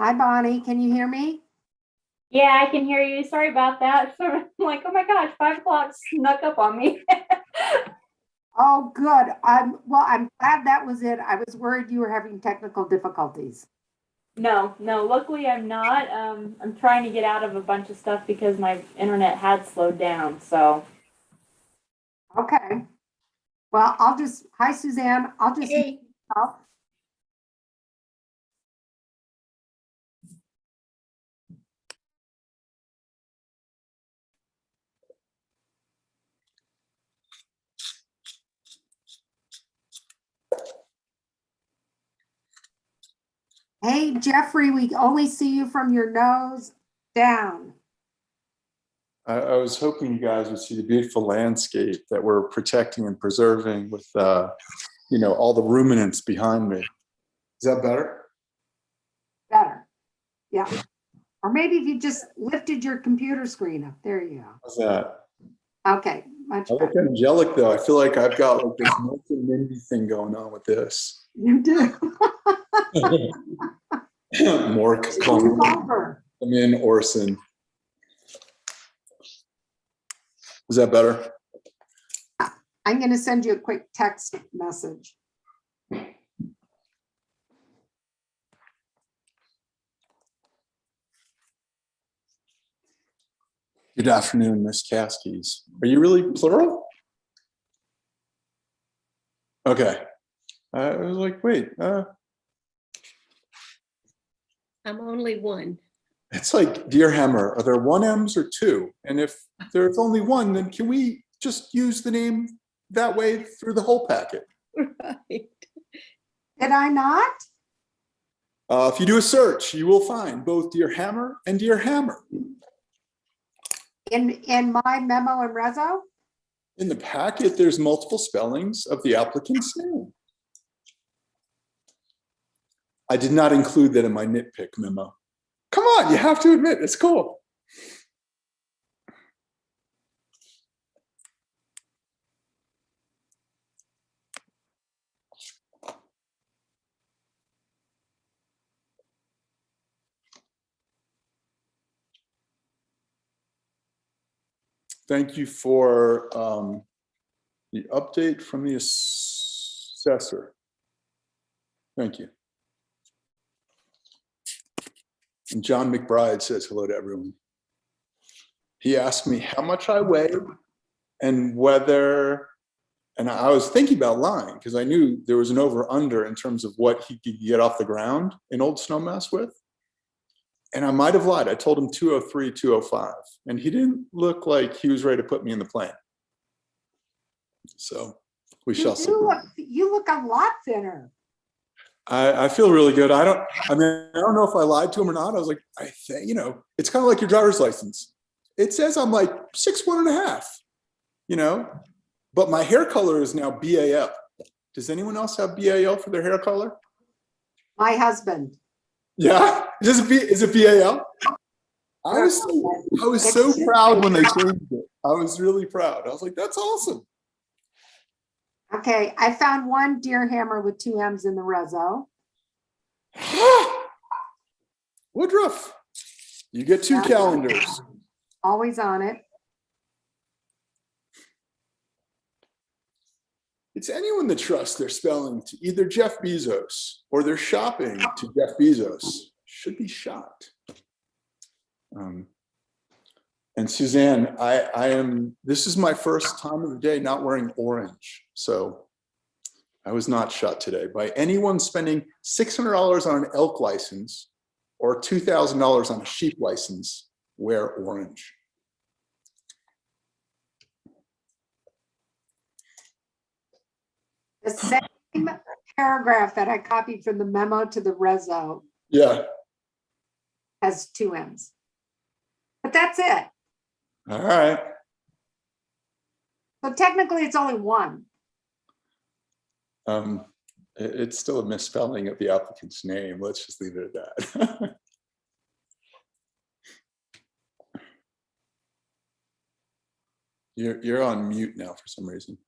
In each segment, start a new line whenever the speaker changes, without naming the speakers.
Hi, Bonnie. Can you hear me?
Yeah, I can hear you. Sorry about that. So I'm like, oh my gosh, 5 o'clock snuck up on me.
Oh, good. I'm glad that was it. I was worried you were having technical difficulties.
No, luckily I'm not. I'm trying to get out of a bunch of stuff because my internet had slowed down. So
Okay. Well, hi, Suzanne. I'll just.
Hey.
Oh, hey, Jeffrey, we only see you from your nose down.
I was hoping you guys would see the beautiful landscape that we're protecting and preserving with, all the ruminants behind me. Is that better?
Better. Yeah. Or maybe if you just lifted your computer screen up. There you go.
How's that?
Okay. Much
I look
better.
angelic though. I feel like I've got like this Milton and Mindy thing going on with this.
You do.
Mork,
It's
come
over.
in, Orson. Is that better?
I'm going to send you a quick text message.
Good afternoon, Miss Caskies. Are you really plural? Okay. I was like, wait.
I'm only one.
It's like Dear Hammer. Are there one M's or two? And if there's only one, then can we just use the name that way through the whole packet?
Right.
Did I not?
If you do a search, you will find both Dear Hammer and Dear Hammer.
In my memo and reso?
In the packet, there's multiple spellings of the applicant's name. I did not include that in my nitpick memo. Come on, you have to admit, it's cool. Thank you for the update from the assessor. Thank you. And John McBride says hello to everyone. He asked me how much I weigh and whether, and I was thinking about lying because I knew there was an over under in terms of what he could get off the ground in Old Snowmass with. And I might have lied. I told him 203, 205, and he didn't look like he was ready to put me in the plane. So we shall see.
You look a lot thinner.
I feel really good. I don't know if I lied to him or not. I was like, it's kind of like your driver's license. It says I'm like 6'1½", but my hair color is now BAL. Does anyone else have BAL for their hair color?
My husband.
Yeah, is it BAL? I was so proud when they changed it. I was really proud. I was like, that's awesome.
Okay, I found one Deer Hammer with 2 M's in the reso.
Woodruff, you get 2 calendars.
Always on it.
It's anyone that trusts their spelling to either Jeff Bezos or their shopping to Jeff Bezos should be shot. And Suzanne, this is my first time of the day not wearing orange. So I was not shot today by anyone spending $600 on an elk license or $2,000 on a sheep license. Wear orange.
The same paragraph that I copied from the memo to the reso.
Yeah.
Has 2 M's. But that's it.
All right.
So technically it's only 1.
It's still a misspelling of the applicant's name. Let's just leave it at that. You're on mute now for some reason.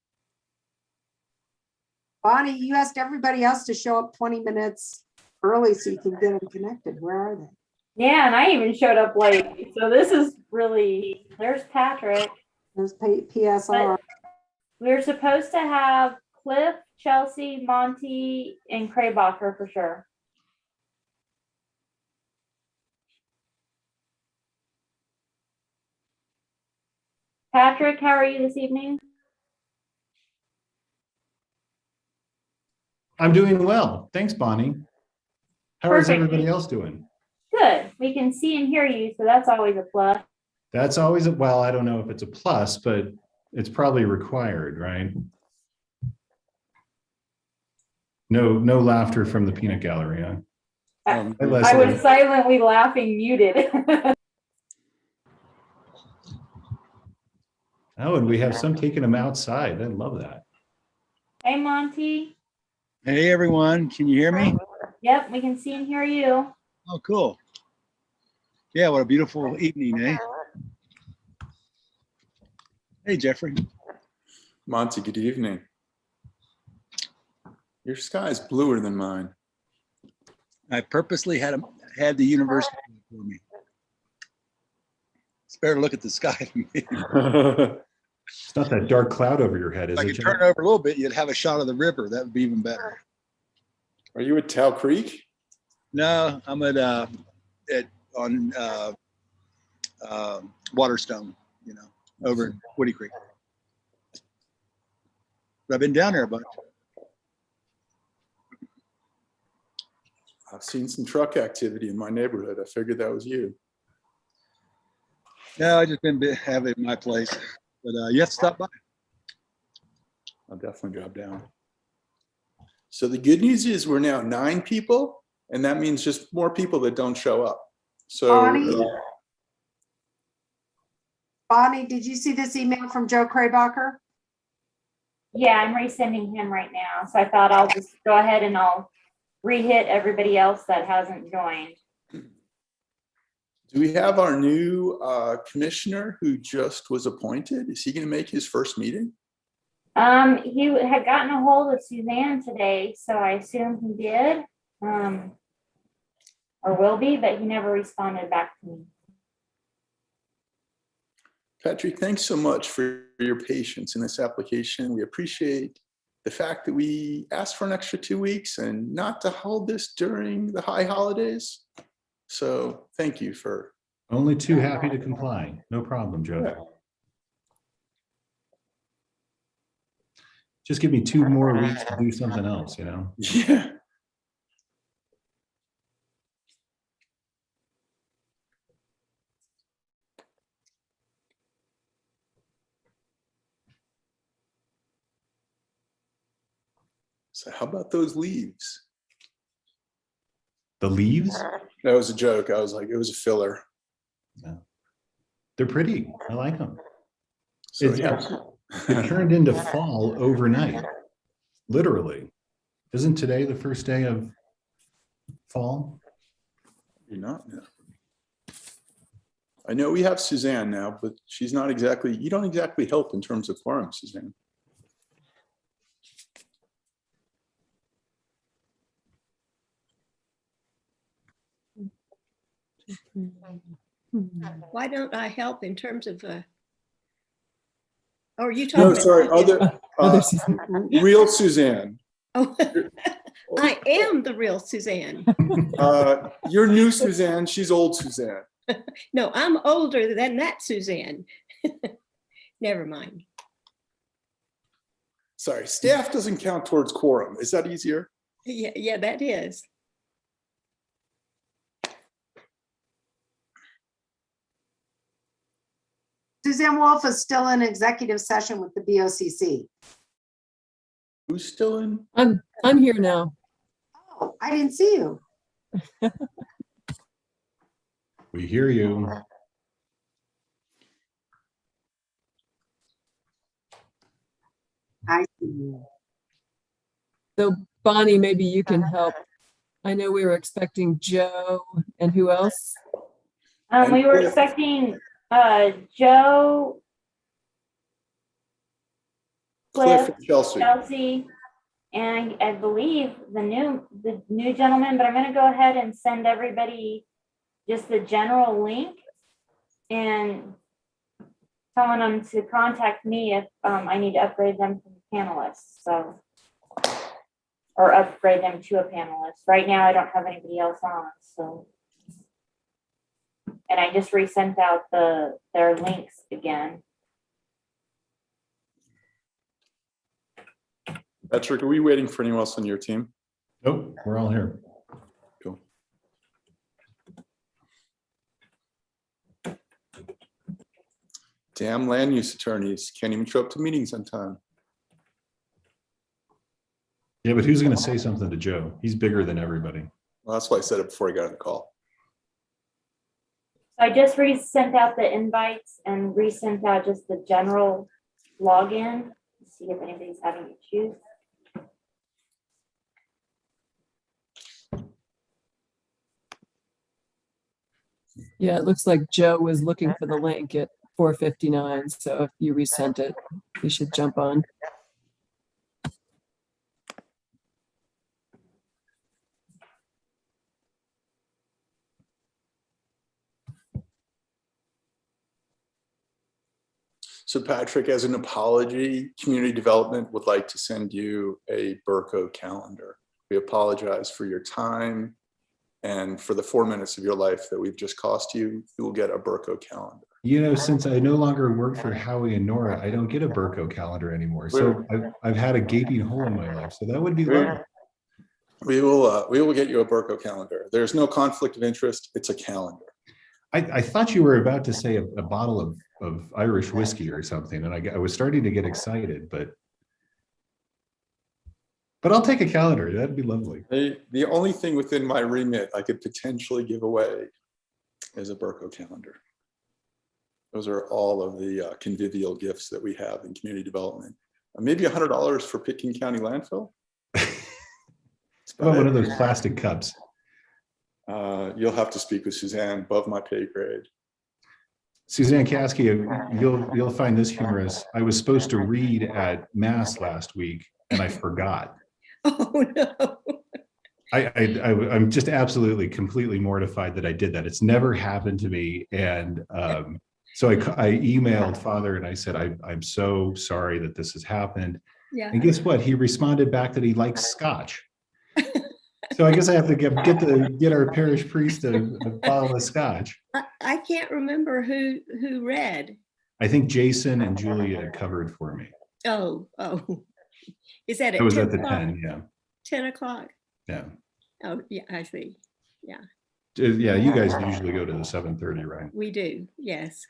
Bonnie, you asked everybody else to show up 20 minutes early so you can get them connected. Where are they?
Yeah, and I even showed up late. So this is really, there's Patrick.
Those PSR.
We were supposed to have Cliff, Chelsea, Monty, and Craybacher for sure. Patrick, how are you this evening?
I'm doing well. Thanks, Bonnie. How is
Perfect.
everybody else doing?
Good. We can see and hear you, so that's always a plus.
That's always, well, I don't know if it's a plus, but it's probably required, right? No laughter from the peanut gallery, huh? Hi,
I
Leslie.
was silently laughing, muted.
Oh, and we have some taking them outside. I love that.
Hey, Monty.
Hey everyone, can you hear me?
Yep, we can see and hear you.
Oh, cool. Yeah, what a beautiful evening, eh? Hey, Jeffrey.
Monty, good evening. Your sky is bluer than mine.
I purposely had the university for me. It's better to look at the sky than me.
It's not that dark cloud over your head,
If
is
I
it?
could
Jeff?
turn it over a little bit, you'd have a shot of the river. That would be even better.
Are you at Towel Creek?
No, I'm on Waterstone, over in Woody Creek. But I've been down there a bunch.
I've seen some truck activity in my neighborhood. I figured that was you.
No, I just been having it at my place. But you have to stop by.
I'll definitely drop down. So the good news is we're now 9 people, and that means just more people that don't show up. So
Bonnie, did you see this email from Joe Craybacher?
Yeah, I'm resending him right now. So I thought I'll just go ahead and I'll re-hit everybody else that hasn't joined.
do we have our new commissioner who just was appointed? Is he going to make his first meeting?
He had gotten a hold of Suzanne today, so I assume he did, or will be, but he never responded back to me.
Patrick, thanks so much for your patience in this application. We appreciate the fact that we asked for an extra 2 weeks and not to hold this during the high holidays. So thank you for.
Only too happy to comply. No problem, Joe.
Yeah.
Just give me 2 more weeks to do something else,
Yeah. So how about those leaves?
The leaves,
That was a joke. I was like, it was a filler.
they're pretty. I like them.
So
It's-
yeah.
It turned into fall overnight, literally. Isn't today the first day of fall?
You're not now. I know we have Suzanne now, but she's not exactly, you don't exactly help in terms of quorum, Suzanne.
Why don't I help in terms of, or are you
No,
talking?
sorry,
about-
real Suzanne.
Oh, I am the real Suzanne.
You're new Suzanne, she's old Suzanne.
No, I'm older than that Suzanne. Never mind.
Sorry, staff doesn't count towards quorum. Is that easier?
Yeah, that is.
Suzanne Wolf is still in executive session with the BOCC.
Who's still in?
I'm here now.
Oh, I didn't see you.
We hear you.
I see you.
So Bonnie, maybe you can help. I know we were expecting Joe and who else?
We were expecting Joe,
Cliff
Cliff,
and Chelsea.
Chelsea, And I believe the new gentleman, but I'm gonna go ahead and send everybody just the general link and telling them to contact me if I need to upgrade them from panelists, so. Or upgrade them to a panelist. Right now, I don't have anybody else on, so. And I just resent out their links again.
Patrick, are we waiting for anyone else on your team?
Nope, we're all here.
Cool. Damn land use attorneys can't even show up to meetings on time.
Yeah, but who's going to say something to Joe? He's bigger than everybody.
Well, that's why I said it before I got on the call.
So I just resent out the invites and resent out just the general login to see if anybody's having issues.
Yeah, it looks like Joe was looking for the link at 4:59. So if you resent it, you should jump on.
So Patrick, as an apology, community development would like to send you a Burko calendar. We apologize for your time and for the 4 minutes of your life that we've just cost you. You will get a Burko calendar.
You know, since I no longer work for Howie and Nora, I don't get a Burko calendar anymore. So I've had a gaping hole in my life. So that would be lovely.
We will get you a Burko calendar. There's no conflict of interest. It's a calendar.
I thought you were about to say a bottle of Irish whiskey or something, and I was starting to get excited, but I'll take a calendar. That'd be lovely.
The only thing within my remit I could potentially give away is a Burko calendar. Those are all of the convivial gifts that we have in community development. Maybe $100 for Pitkin County landfill.
About one of those plastic cups.
You'll have to speak with Suzanne, above my pay grade.
Suzanne Caskey, you'll find this humorous. I was supposed to read at Mass last week, and I forgot.
Oh, no.
I'm just absolutely, completely mortified that I did that. It's never happened to me. And so I emailed Father and I said, I'm so sorry that this has happened.
Yeah.
And guess what? He responded back that he likes scotch. So I guess I have to get our parish priest a bottle of scotch.
I can't remember who read.
I think Jason and Julia covered for me.
Oh. Is that at
I was
10
at the
o'clock?
10, yeah.
10 o'clock.
Yeah.
Oh, yeah, I see.
Yeah, you guys usually go to the 7:30, right?
We do. Yes,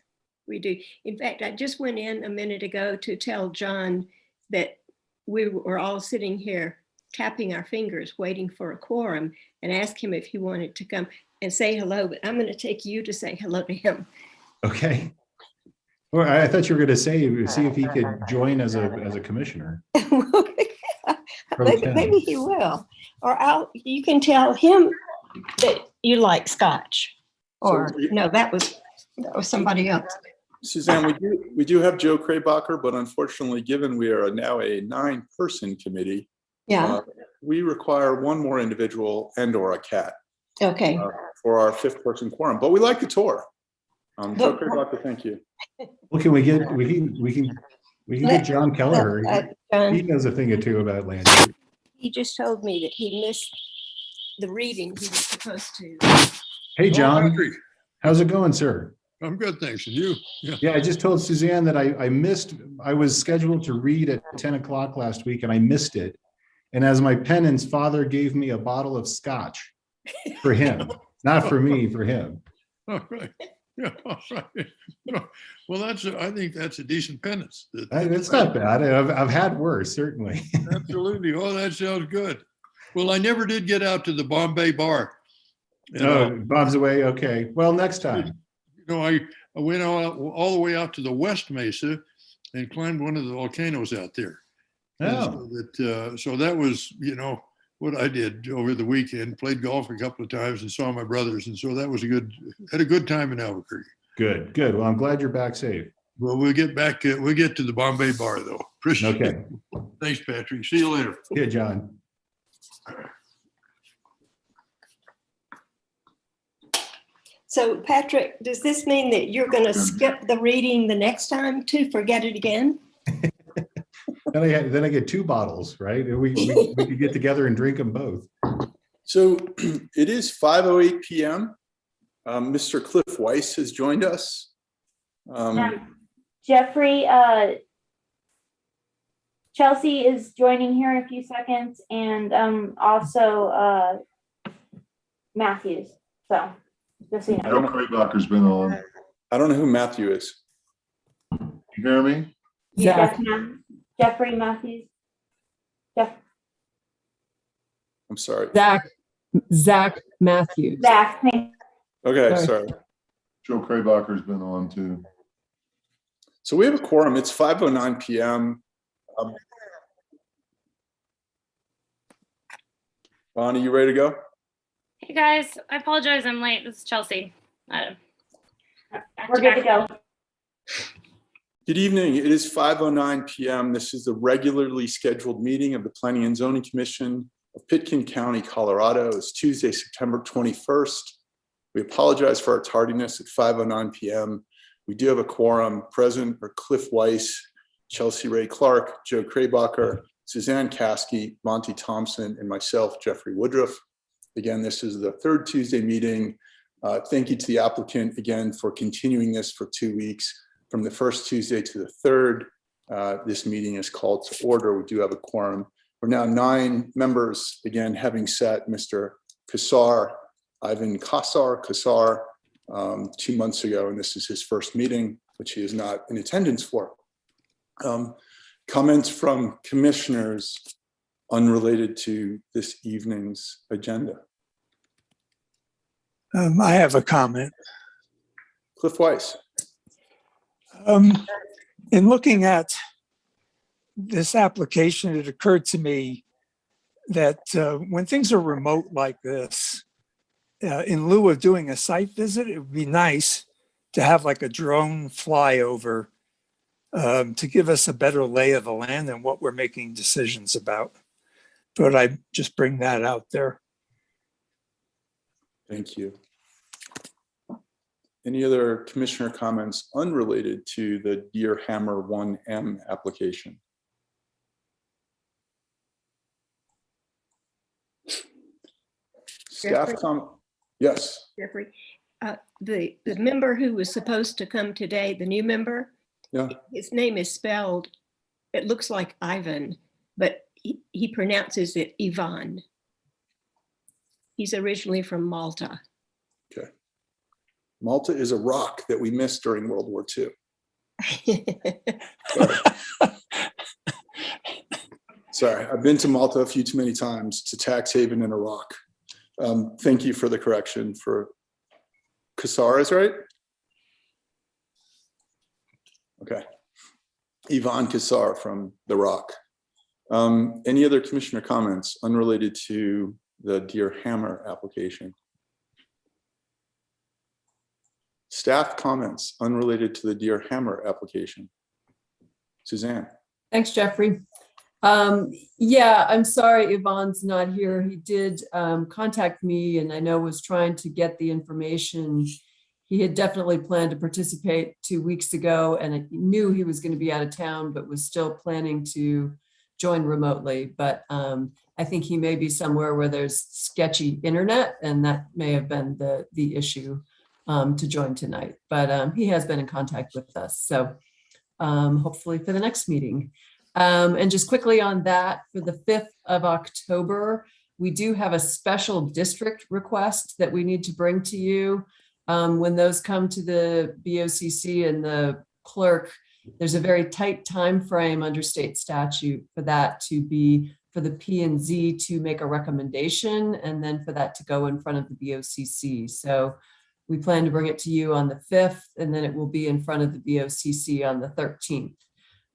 we do. In fact, I just went in a minute ago to tell John that we were all sitting here tapping our fingers, waiting for a quorum, and ask him if he wanted to come and say hello. But I'm going to take you to say hello to him.
Okay. Well, I thought you were going to see if he could join as a commissioner.
Maybe he will. Or you can tell him that you like scotch. Or no, that was somebody else.
Suzanne, we do have Joe Kraybacher, but unfortunately, given we are now a 9-person committee,
Yeah.
We require one more individual and/or a cat
Okay.
for our 5th-person quorum. But we like the tour. Joe Kraybacher, thank you.
Well, can we get John Keller?
John,
He knows a thing or two about land.
he just told me that he missed the reading he was supposed to.
Hey, John,
Patrick,
how's it going, sir?
I'm good, thanks. And you?
Yeah, I just told Suzanne that I was scheduled to read at 10 o'clock last week and I missed it. And as my penance, Father gave me a bottle of scotch for him, not for me, for him.
All right. Yeah, all right. Well, I think that's a decent penance.
It's not bad. I've had worse, certainly.
Absolutely. Oh, that sounds good. Well, I never did get out to the Bombay bar.
Oh, Bob's away. Okay. Well, next time.
I went all the way out to the West Mesa and climbed one of the volcanoes out there.
Oh.
So that was, what I did over the weekend. Played golf a couple of times and saw my brothers, and so that was had a good time in Albuquerque.
Good. Well, I'm glad you're back safe.
Well, we'll get to the Bombay bar though. Appreciate it.
Okay.
Thanks, Patrick. See you later.
Yeah, John.
So Patrick, does this mean that you're going to skip the reading the next time to forget it again?
Then I get 2 bottles, right? We could get together and drink them both.
So it is 5:08 p.m. Mr. Cliff Weiss has joined us.
Jeffrey, Chelsea is joining here in a few seconds, and also Matthews. So just so you know.
Joe Krabacher's been on.
I don't know who Matthew is.
You hear me?
Zach.
Jeffrey Matthews.
I'm sorry.
Zach Matthews.
Zach, thank
Okay,
Sorry.
sorry.
Joe Krabacher's been on too.
So we have a quorum. It's 5:09 p.m. Bonnie, you ready to go?
Hey guys, I apologize I'm late. This is Chelsea.
We're good to go.
Good evening. It is 5:09 p.m. This is the regularly scheduled meeting of the Planning and Zoning Commission of Pitkin County, Colorado. It's Tuesday, September 21st. We apologize for our tardiness at 5:09 p.m. We do have a quorum. Present are Cliff Weiss, Chelsea Ray Clark, Joe Krabacher, Suzanne Caskey, Monty Thompson, and myself, Jeffrey Woodruff. Again, this is the third Tuesday meeting. Thank you to the applicant again for continuing this for 2 weeks. From the first Tuesday to the third, this meeting is called to order. We do have a quorum. We're now 9 members, again, having sat Mr. Ivan Kasar, 2 months ago, and this is his first meeting, which he is not in attendance for. Comments from commissioners unrelated to this evening's agenda.
I have a comment.
Cliff Weiss.
In looking at this application, it occurred to me that when things are remote like this, in lieu of doing a site visit, it would be nice to have like a drone flyover to give us a better lay of the land and what we're making decisions about. But I just bring that out there.
Thank you. Any other commissioner comments unrelated to the Deer Hammer 1M application? Staff comment? Yes.
Jeffrey, the member who was supposed to come today, the new member,
Yeah.
his name is spelled, it looks like Ivan, but he pronounces it Ivan. He's originally from Malta.
Okay. Malta is a rock that we missed during World War II. Sorry, I've been to Malta a few too many times. It's a tax haven in Iraq. Thank you for the correction for Kasar, is right? Okay. Ivan Kasar from the Rock. Any other commissioner comments unrelated to the Deer Hammer application? Staff comments unrelated to the Deer Hammer application? Suzanne.
Thanks, Jeffrey. Yeah, I'm sorry Yvonne's not here. He did contact me and I know was trying to get the information. He had definitely planned to participate 2 weeks ago and I knew he was going to be out of town, but was still planning to join remotely. But I think he may be somewhere where there's sketchy internet and that may have been the issue to join tonight. But he has been in contact with us. So hopefully for the next meeting. And just quickly on that, for the 5th of October, we do have a special district request that we need to bring to you. When those come to the BOCC and the clerk, there's a very tight time frame under state statute for that to be, for the P&Z to make a recommendation and then for that to go in front of the BOCC. So we plan to bring it to you on the 5th and then it will be in front of the BOCC on the 13th.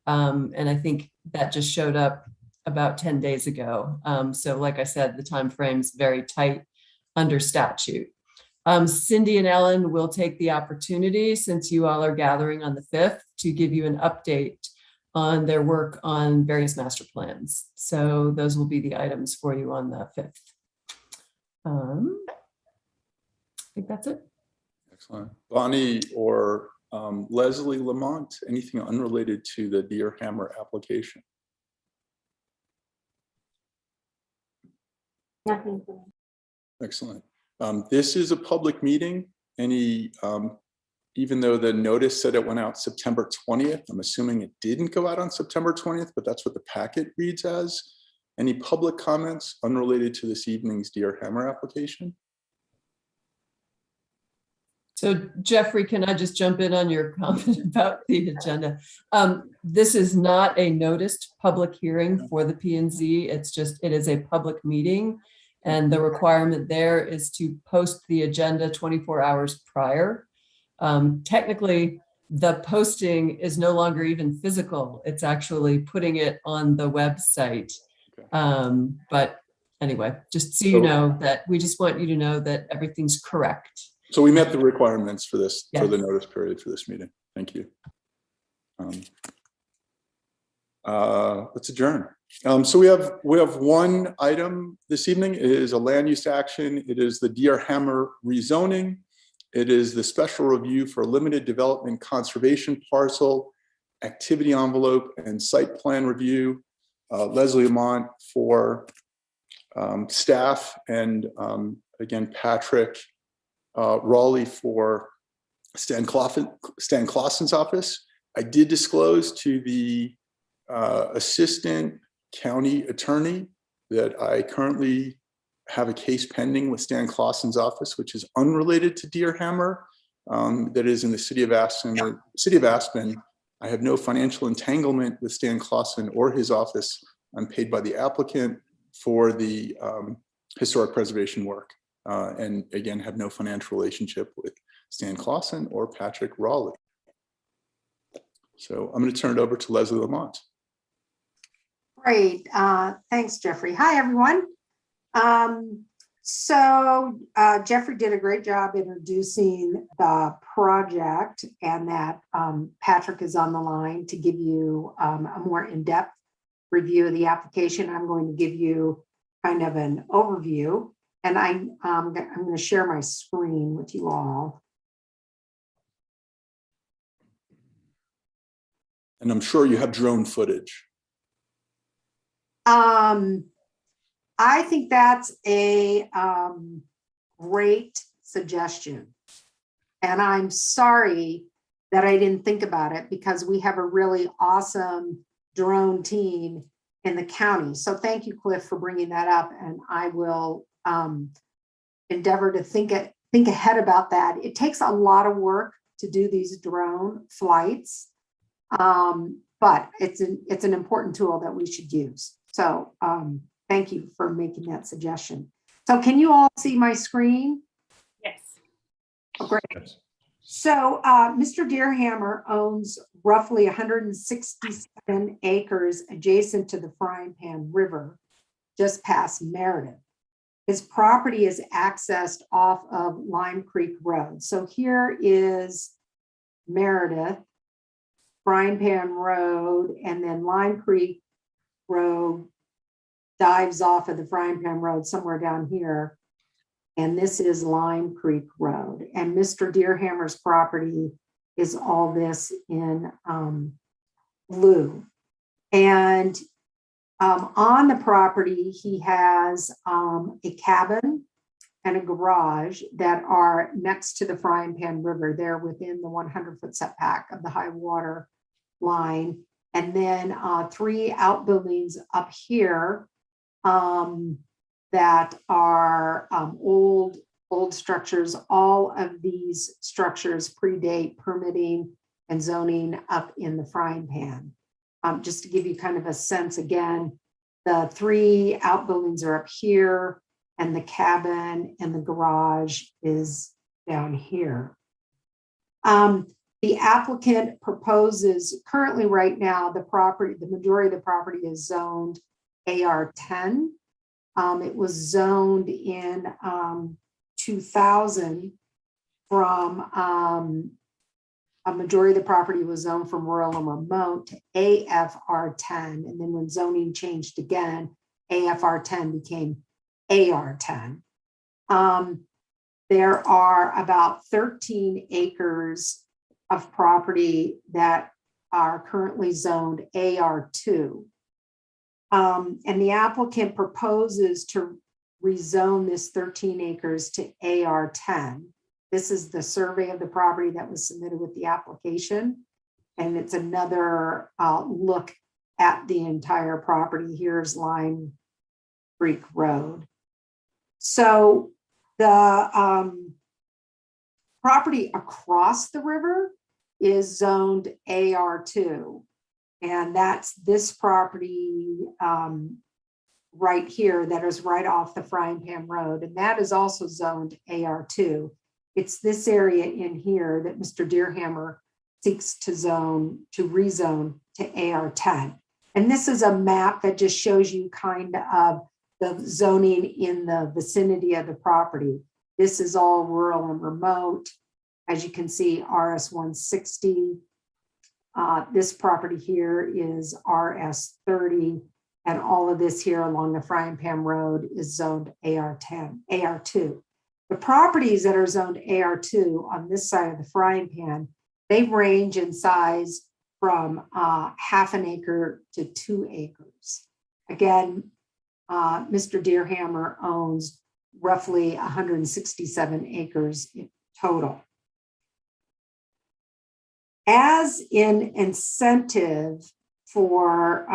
And I think that just showed up about 10 days ago. So like I said, the time frame's very tight under statute. Cindy and Ellen will take the opportunity, since you all are gathering on the 5th, to give you an update on their work on various master plans. So those will be the items for you on the 5th. I think that's it.
Excellent. Bonnie or Leslie Lamont, anything unrelated to the Deer Hammer application?
Nothing.
Excellent. This is a public meeting. Any, even though the notice said it went out September 20th, I'm assuming it didn't go out on September 20th, but that's what the packet reads as. Any public comments unrelated to this evening's Deer Hammer application?
So Jeffrey, can I just jump in on your comment about the agenda? This is not a noticed public hearing for the P&Z. It's just, it is a public meeting. And the requirement there is to post the agenda 24 hours prior. Technically, the posting is no longer even physical. It's actually putting it on the website. But anyway, just so you know that we just want you to know that everything's correct.
So we met the requirements for this,
Yes.
for the notice period for this meeting. Thank you. Let's adjourn. So we have one item this evening. It is a land use action. It is the Deer Hammer rezoning. It is the special review for limited development conservation parcel, activity envelope, and site plan review. Leslie Lamont for staff, and again, Patrick Raleigh for Stan Clausen's office. I did disclose to the assistant county attorney that I currently have a case pending with Stan Clausen's office, which is unrelated to Deer Hammer, that is in the city of Aspen. The city of Aspen, I have no financial entanglement with Stan Clausen or his office. I'm paid by the applicant for the historic preservation work. And again, have no financial relationship with Stan Clausen or Patrick Raleigh. So I'm going to turn it over to Leslie Lamont.
Great. Thanks, Jeffrey. Hi, everyone. Jeffrey did a great job introducing the project, and that Patrick is on the line to give you a more in-depth review of the application. I'm going to give you kind of an overview, and I'm going to share my screen with you all.
And I'm sure you have drone footage.
I think that's a great suggestion. And I'm sorry that I didn't think about it, because we have a really awesome drone team in the county. So thank you, Cliff, for bringing that up. And I will endeavor to think ahead about that. It takes a lot of work to do these drone flights, but it's an important tool that we should use. So thank you for making that suggestion. So can you all see my screen?
Yes.
Oh, great. So Mr. Deer Hammer owns roughly 167 acres adjacent to the Frying Pan River, just past Meredith. His property is accessed off of Lime Creek Road. So here is Meredith, Frying Pan Road, and then Lime Creek Road dives off of the Frying Pan Road somewhere down here. And this is Lime Creek Road. And Mr. Deer Hammer's property is all this in blue. And on the property, he has a cabin and a garage that are next to the Frying Pan River. They're within the 100-foot setback of the high water line. And then 3 outbuildings up here that are old structures. All of these structures predate permitting and zoning up in the Frying Pan. Just to give you kind of a sense, again, the 3 outbuildings are up here, and the cabin and the garage is down here. The applicant proposes, currently right now, the majority of the property is zoned AR10. It was zoned in 2000 from a majority of the property was zoned from rural and remote to AFR10. And then when zoning changed again, AFR10 became AR10. There are about 13 acres of property that are currently zoned AR2. And the applicant proposes to rezone this 13 acres to AR10. This is the survey of the property that was submitted with the application. And it's another look at the entire property. Here's Lime Creek Road. So the property across the river is zoned AR2. And that's this property right here that is right off the Frying Pan Road. And that is also zoned AR2. It's this area in here that Mr. Deerhammer seeks to rezone to AR10. And this is a map that just shows you kind of the zoning in the vicinity of the property. This is all rural and remote. As you can see, RS 160. This property here is RS 30. And all of this here along the Frying Pan Road is zoned AR10, AR2. The properties that are zoned AR2 on this side of the Frying Pan, they range in size from half an acre to 2 acres. Again, Mr. Deerhammer owns roughly 167 acres in total. As an incentive for,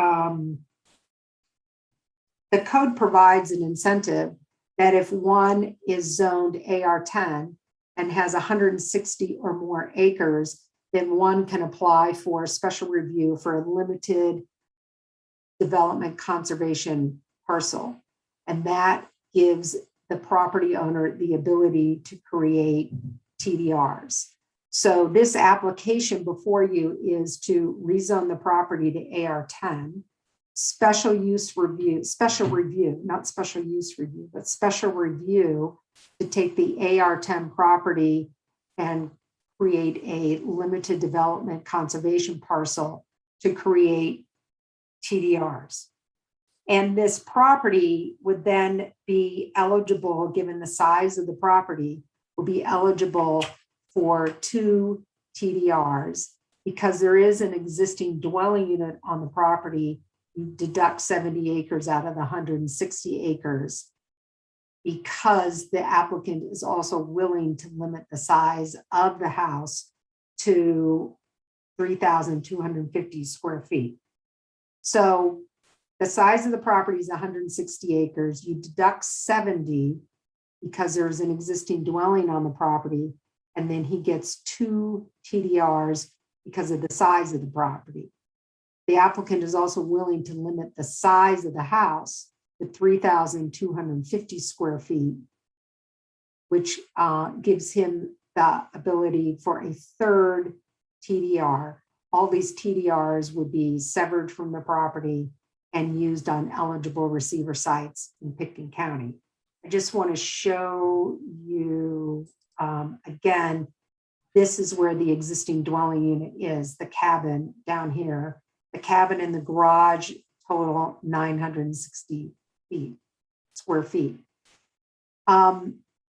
the code provides an incentive that if one is zoned AR10 and has 160 or more acres, then one can apply for a special review for a limited development conservation parcel. And that gives the property owner the ability to create TDRs. So this application before you is to rezone the property to AR10, special use review, not special use review, but special review to take the AR10 property and create a limited development conservation parcel to create TDRs. And this property would then be eligible, given the size of the property, will be eligible for 2 TDRs. Because there is an existing dwelling unit on the property, you deduct 70 acres out of the 160 acres, because the applicant is also willing to limit the size of the house to 3,250 square feet. So the size of the property is 160 acres. You deduct 70 because there's an existing dwelling on the property, and then he gets 2 TDRs because of the size of the property. The applicant is also willing to limit the size of the house to 3,250 square feet, which gives him the ability for a 3rd TDR. All these TDRs would be severed from the property and used on eligible receiver sites in Pitkin County. I just want to show you, again, this is where the existing dwelling unit is, the cabin down here. The cabin and the garage total 960 square feet.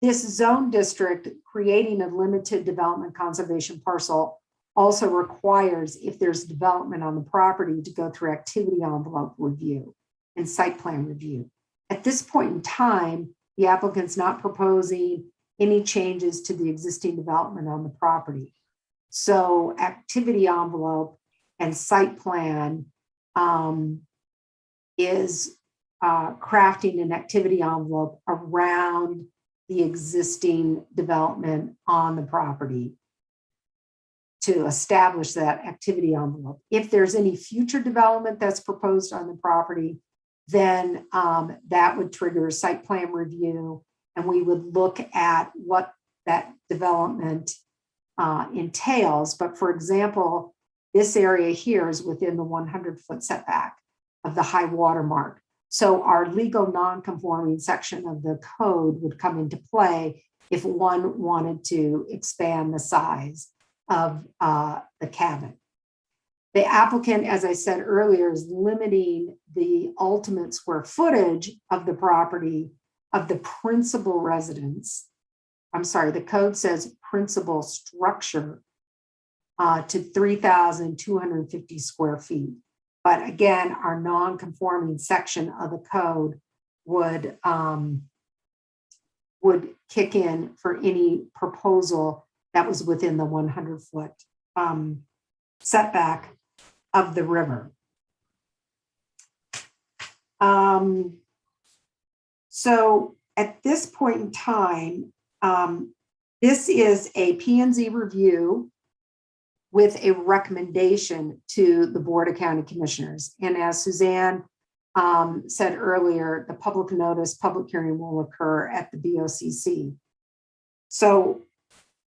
This zone district creating a limited development conservation parcel also requires, if there's development on the property, to go through activity envelope review and site plan review. At this point in time, the applicant's not proposing any changes to the existing development on the property. So activity envelope and site plan is crafting an activity envelope around the existing development on the property to establish that activity envelope. If there's any future development that's proposed on the property, then that would trigger a site plan review, and we would look at what that development entails. But for example, this area here is within the 100-foot setback of the high water mark. So our legal non-conforming section of the code would come into play if one wanted to expand the size of the cabin. The applicant, as I said earlier, is limiting the ultimate square footage of the property of the principal residence. I'm sorry, the code says principal structure to 3,250 square feet. But again, our non-conforming section of the code would kick in for any proposal that was within the 100-foot setback of the river. So at this point in time, this is a P&Z review with a recommendation to the Board of County Commissioners. And as Suzanne said earlier, the public notice, public hearing will occur at the BOCC. So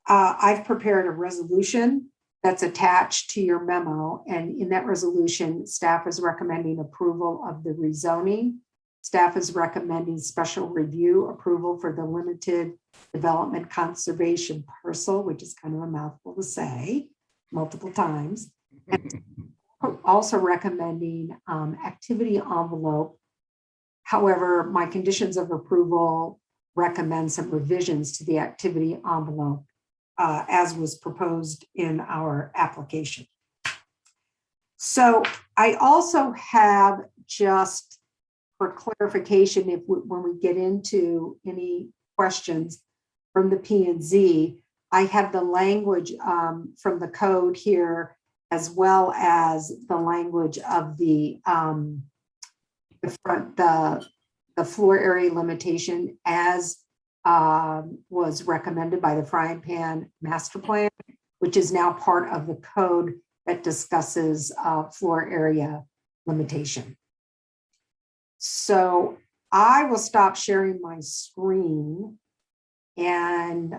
I've prepared a resolution that's attached to your memo. And in that resolution, staff is recommending approval of the rezoning. Staff is recommending special review approval for the limited development conservation parcel, which is kind of a mouthful to say multiple times. And also recommending activity envelope. However, my conditions of approval recommend some revisions to the activity envelope as was proposed in our application. So I also have, just for clarification, when we get into any questions from the P&Z, I have the language from the code here, as well as the language of the floor area limitation as was recommended by the Frying Pan Master Plan, which is now part of the code that discusses floor area limitation. So I will stop sharing my screen and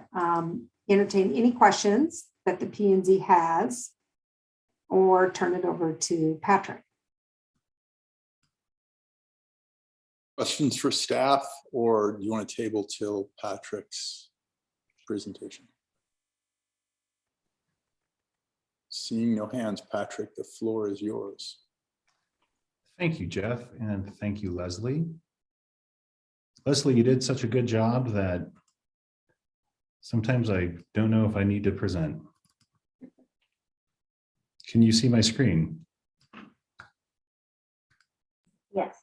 entertain any questions that the P&Z has, or turn it over to Patrick.
Questions for staff, or do you want to table till Patrick's presentation? Seeing no hands, Patrick, the floor is yours.
Thank you, Jeff, and thank you, Leslie. Leslie, you did such a good job that sometimes I don't know if I need to present. Can you see my screen?
Yes.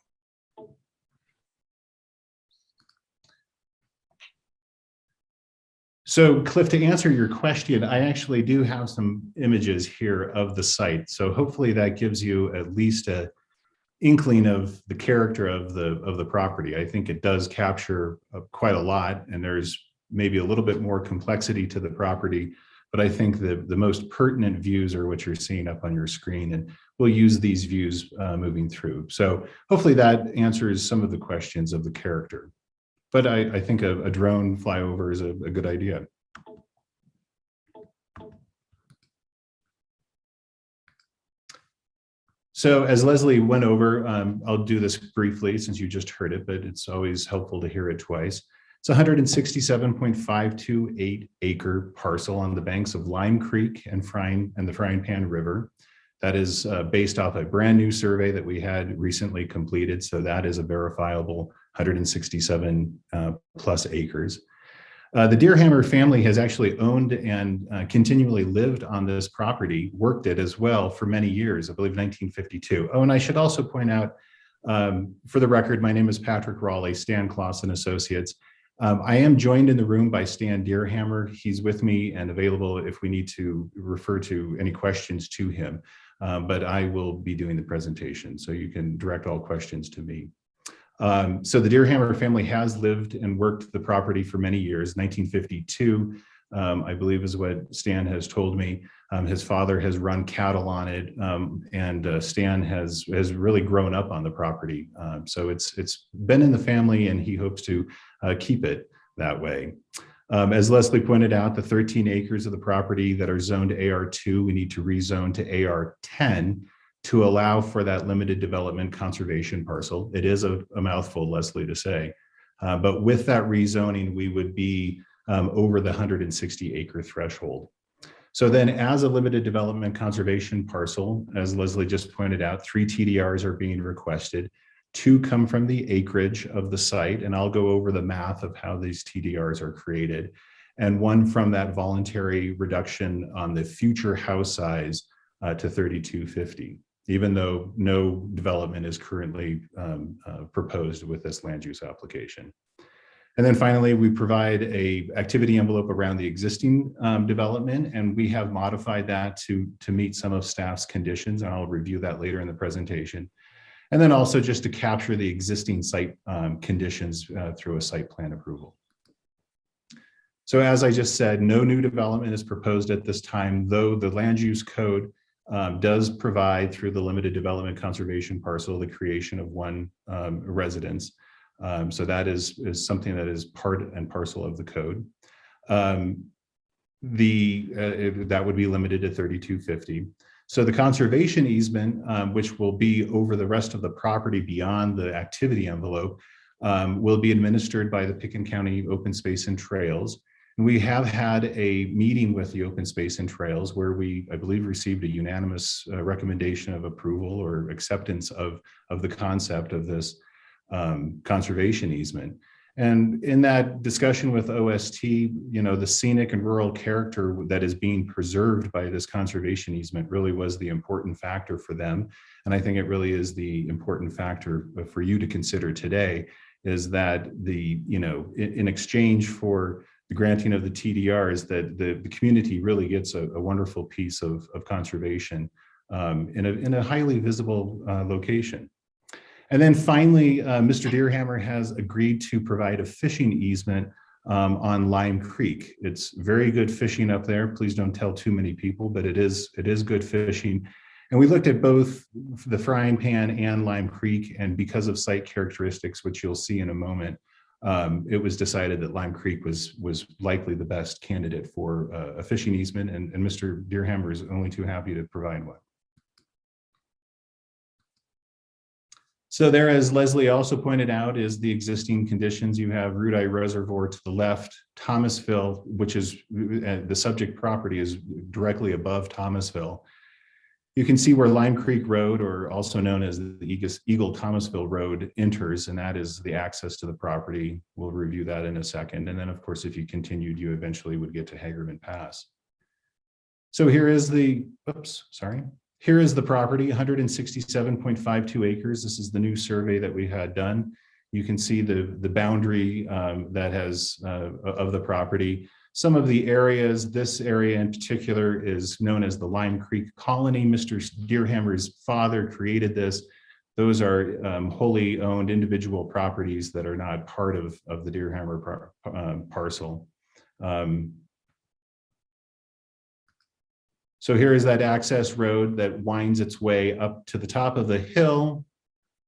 So Cliff, to answer your question, I actually do have some images here of the site. So hopefully that gives you at least a inkling of the character of the property. I think it does capture quite a lot, and there's maybe a little bit more complexity to the property, but I think the most pertinent views are what you're seeing up on your screen, and we'll use these views moving through. So hopefully that answers some of the questions of the character. But I think a drone flyover is a good idea. So as Leslie went over, I'll do this briefly since you just heard it, but it's always helpful to hear it twice. It's a 167.528 acre parcel on the banks of Lime Creek and the Frying Pan River. That is based off a brand new survey that we had recently completed. So that is a verifiable 167 plus acres. The Deerhammer family has actually owned and continually lived on this property, worked it as well for many years, I believe 1952. Oh, and I should also point out, for the record, my name is Patrick Raleigh, Stan Clausen Associates. I am joined in the room by Stan Deerhammer. He's with me and available if we need to refer to any questions to him, but I will be doing the presentation, so you can direct all questions to me. So the Deerhammer family has lived and worked the property for many years. 1952, I believe, is what Stan has told me. His father has run cattle on it, and Stan has really grown up on the property. So it's been in the family, and he hopes to keep it that way. As Leslie pointed out, the 13 acres of the property that are zoned AR2, we need to rezone to AR10 to allow for that limited development conservation parcel. It is a mouthful, Leslie, to say, but with that rezoning, we would be over the 160 acre threshold. So then as a limited development conservation parcel, as Leslie just pointed out, 3 TDRs are being requested. 2 come from the acreage of the site, and I'll go over the math of how these TDRs are created, and 1 from that voluntary reduction on the future house size to 3250, even though no development is currently proposed with this land use application. And then finally, we provide a activity envelope around the existing development, and we have modified that to meet some of staff's conditions, and I'll review that later in the presentation. And then also just to capture the existing site conditions through a site plan approval. So as I just said, no new development is proposed at this time, though the land use code does provide through the limited development conservation parcel the creation of 1 residence. So that is something that is part and parcel of the code. That would be limited to 3250. So the conservation easement, which will be over the rest of the property beyond the activity envelope, will be administered by the Pitkin County Open Space and Trails. And we have had a meeting with the Open Space and Trails where we, I believe, received a unanimous recommendation of approval or acceptance of the concept of this conservation easement. And in that discussion with OST, you know, the scenic and rural character that is being preserved by this conservation easement really was the important factor for them. And I think it really is the important factor for you to consider today, is that in exchange for the granting of the TDRs, that the community really gets a wonderful piece of conservation in a highly visible location. And then finally, Mr. Deerhammer has agreed to provide a fishing easement on Lime Creek. It's very good fishing up there. Please don't tell too many people, but it is good fishing. And we looked at both the Frying Pan and Lime Creek, and because of site characteristics, which you'll see in a moment, it was decided that Lime Creek was likely the best candidate for a fishing easement, and Mr. Deerhammer is only too happy to provide one. So there, as Leslie also pointed out, is the existing conditions. You have Root Eye Reservoir to the left, Thomasville, which is the subject property is directly above Thomasville. You can see where Lime Creek Road, or also known as the Eagle Thomasville Road, enters, and that is the access to the property. We'll review that in a second. And then, of course, if you continued, you eventually would get to Hagerman Pass. So here is here is the property, 167.52 acres. This is the new survey that we had done. You can see the boundary that has of the property. Some of the areas, this area in particular is known as the Lime Creek Colony. Mr. Deerhammer's father created this. Those are wholly owned individual properties that are not part of the Deerhammer parcel. So here is that access road that winds its way up to the top of the hill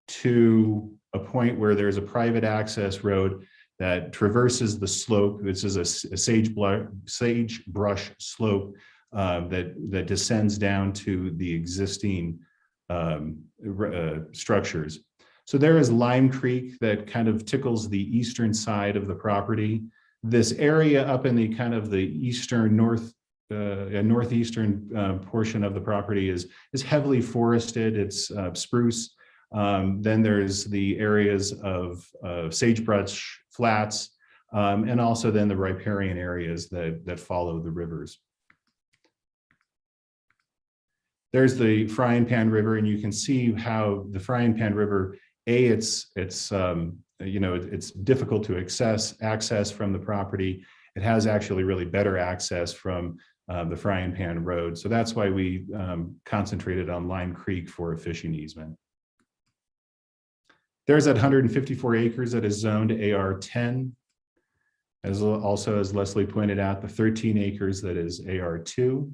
to a point where there's a private access road that traverses the slope. This is a sagebrush slope that descends down to the existing structures. So there is Lime Creek that kind of tickles the eastern side of the property. This area up in the kind of the eastern northeastern portion of the property is heavily forested. It's spruce. Then there's the areas of Sagebrush Flats, and also then the riparian areas that follow the rivers. There's the Frying Pan River, and you can see how the Frying Pan River, it's difficult to access from the property. It has actually really better access from the Frying Pan Road. So that's why we concentrated on Lime Creek for a fishing easement. There's that 154 acres that is zoned AR10. As Leslie pointed out, the 13 acres that is AR2.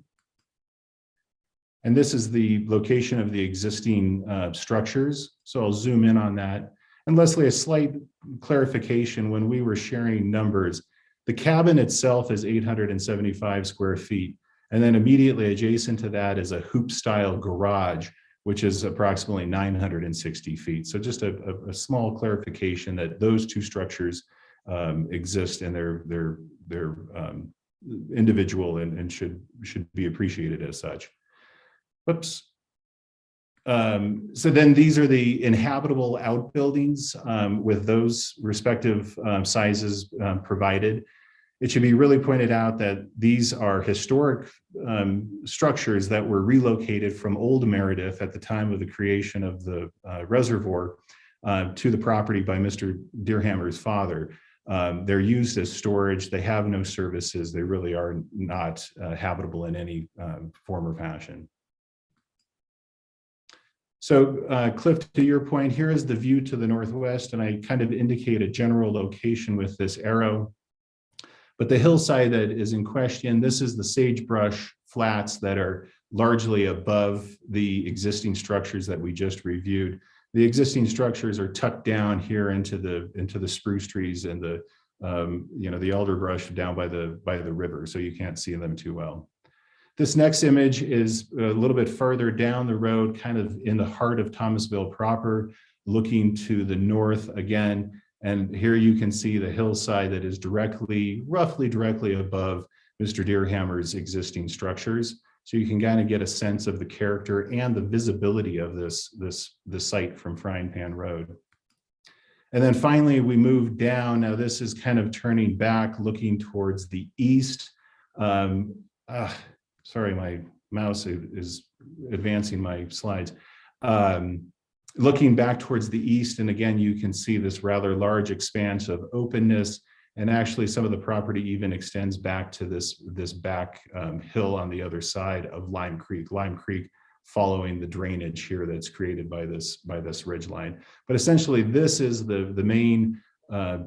And this is the location of the existing structures. So I'll zoom in on that. And Leslie, a slight clarification: when we were sharing numbers, the cabin itself is 875 square feet. And then immediately adjacent to that is a hoop style garage, which is approximately 960 feet. So just a small clarification that those two structures exist, and they're individual and should be appreciated as such. Whoops. So then these are the inhabitable outbuildings with those respective sizes provided. It should be really pointed out that these are historic structures that were relocated from Old Meredith at the time of the creation of the reservoir to the property by Mr. Deerhammer's father. They're used as storage. They have no services. They really are not habitable in any form or fashion. So Cliff, to your point, here is the view to the northwest, and I kind of indicate a general location with this arrow. But the hillside that is in question, this is the Sagebrush Flats that are largely above the existing structures that we just reviewed. The existing structures are tucked down here into the spruce trees and the the elderbrush down by the river, so you can't see them too well. This next image is a little bit further down the road, kind of in the heart of Thomasville proper, looking to the north again. And here you can see the hillside that is roughly directly above Mr. Deerhammer's existing structures. So you can kind of get a sense of the character and the visibility of this site from Frying Pan Road. And then finally, we move down. Now this is kind of turning back, looking towards the east. Sorry, my mouse is advancing my slides. Looking back towards the east, and again, you can see this rather large expanse of openness, and actually some of the property even extends back to this back hill on the other side of Lime Creek. Lime Creek following the drainage here that's created by this ridge line. But essentially, this is the main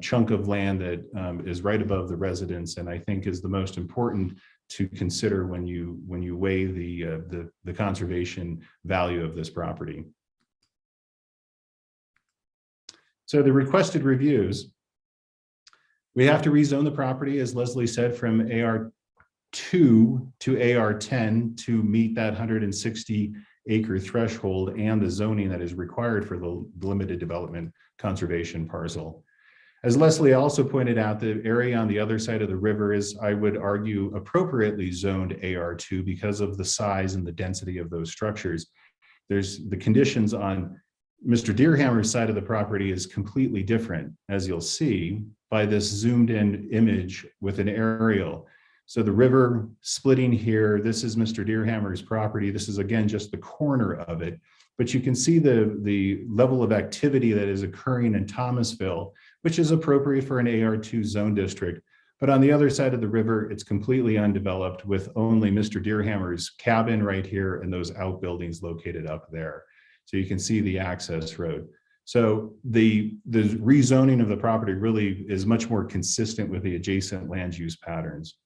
chunk of land that is right above the residence, and I think is the most important to consider when you weigh the conservation value of this property. So the requested reviews, we have to rezone the property, as Leslie said, from AR2 to AR10 to meet that 160 acre threshold and the zoning that is required for the limited development conservation parcel. As Leslie also pointed out, the area on the other side of the river is, I would argue, appropriately zoned AR2 because of the size and the density of those structures. There's the conditions on Mr. Deerhammer's side of the property is completely different, as you'll see by this zoomed in image with an aerial. So the river splitting here, this is Mr. Deerhammer's property. This is again just the corner of it, but you can see the level of activity that is occurring in Thomasville, which is appropriate for an AR2 zone district. But on the other side of the river, it's completely undeveloped with only Mr. Deerhammer's cabin right here and those outbuildings located up there. So you can see the access road. So the rezoning of the property really is much more consistent with the adjacent land use patterns.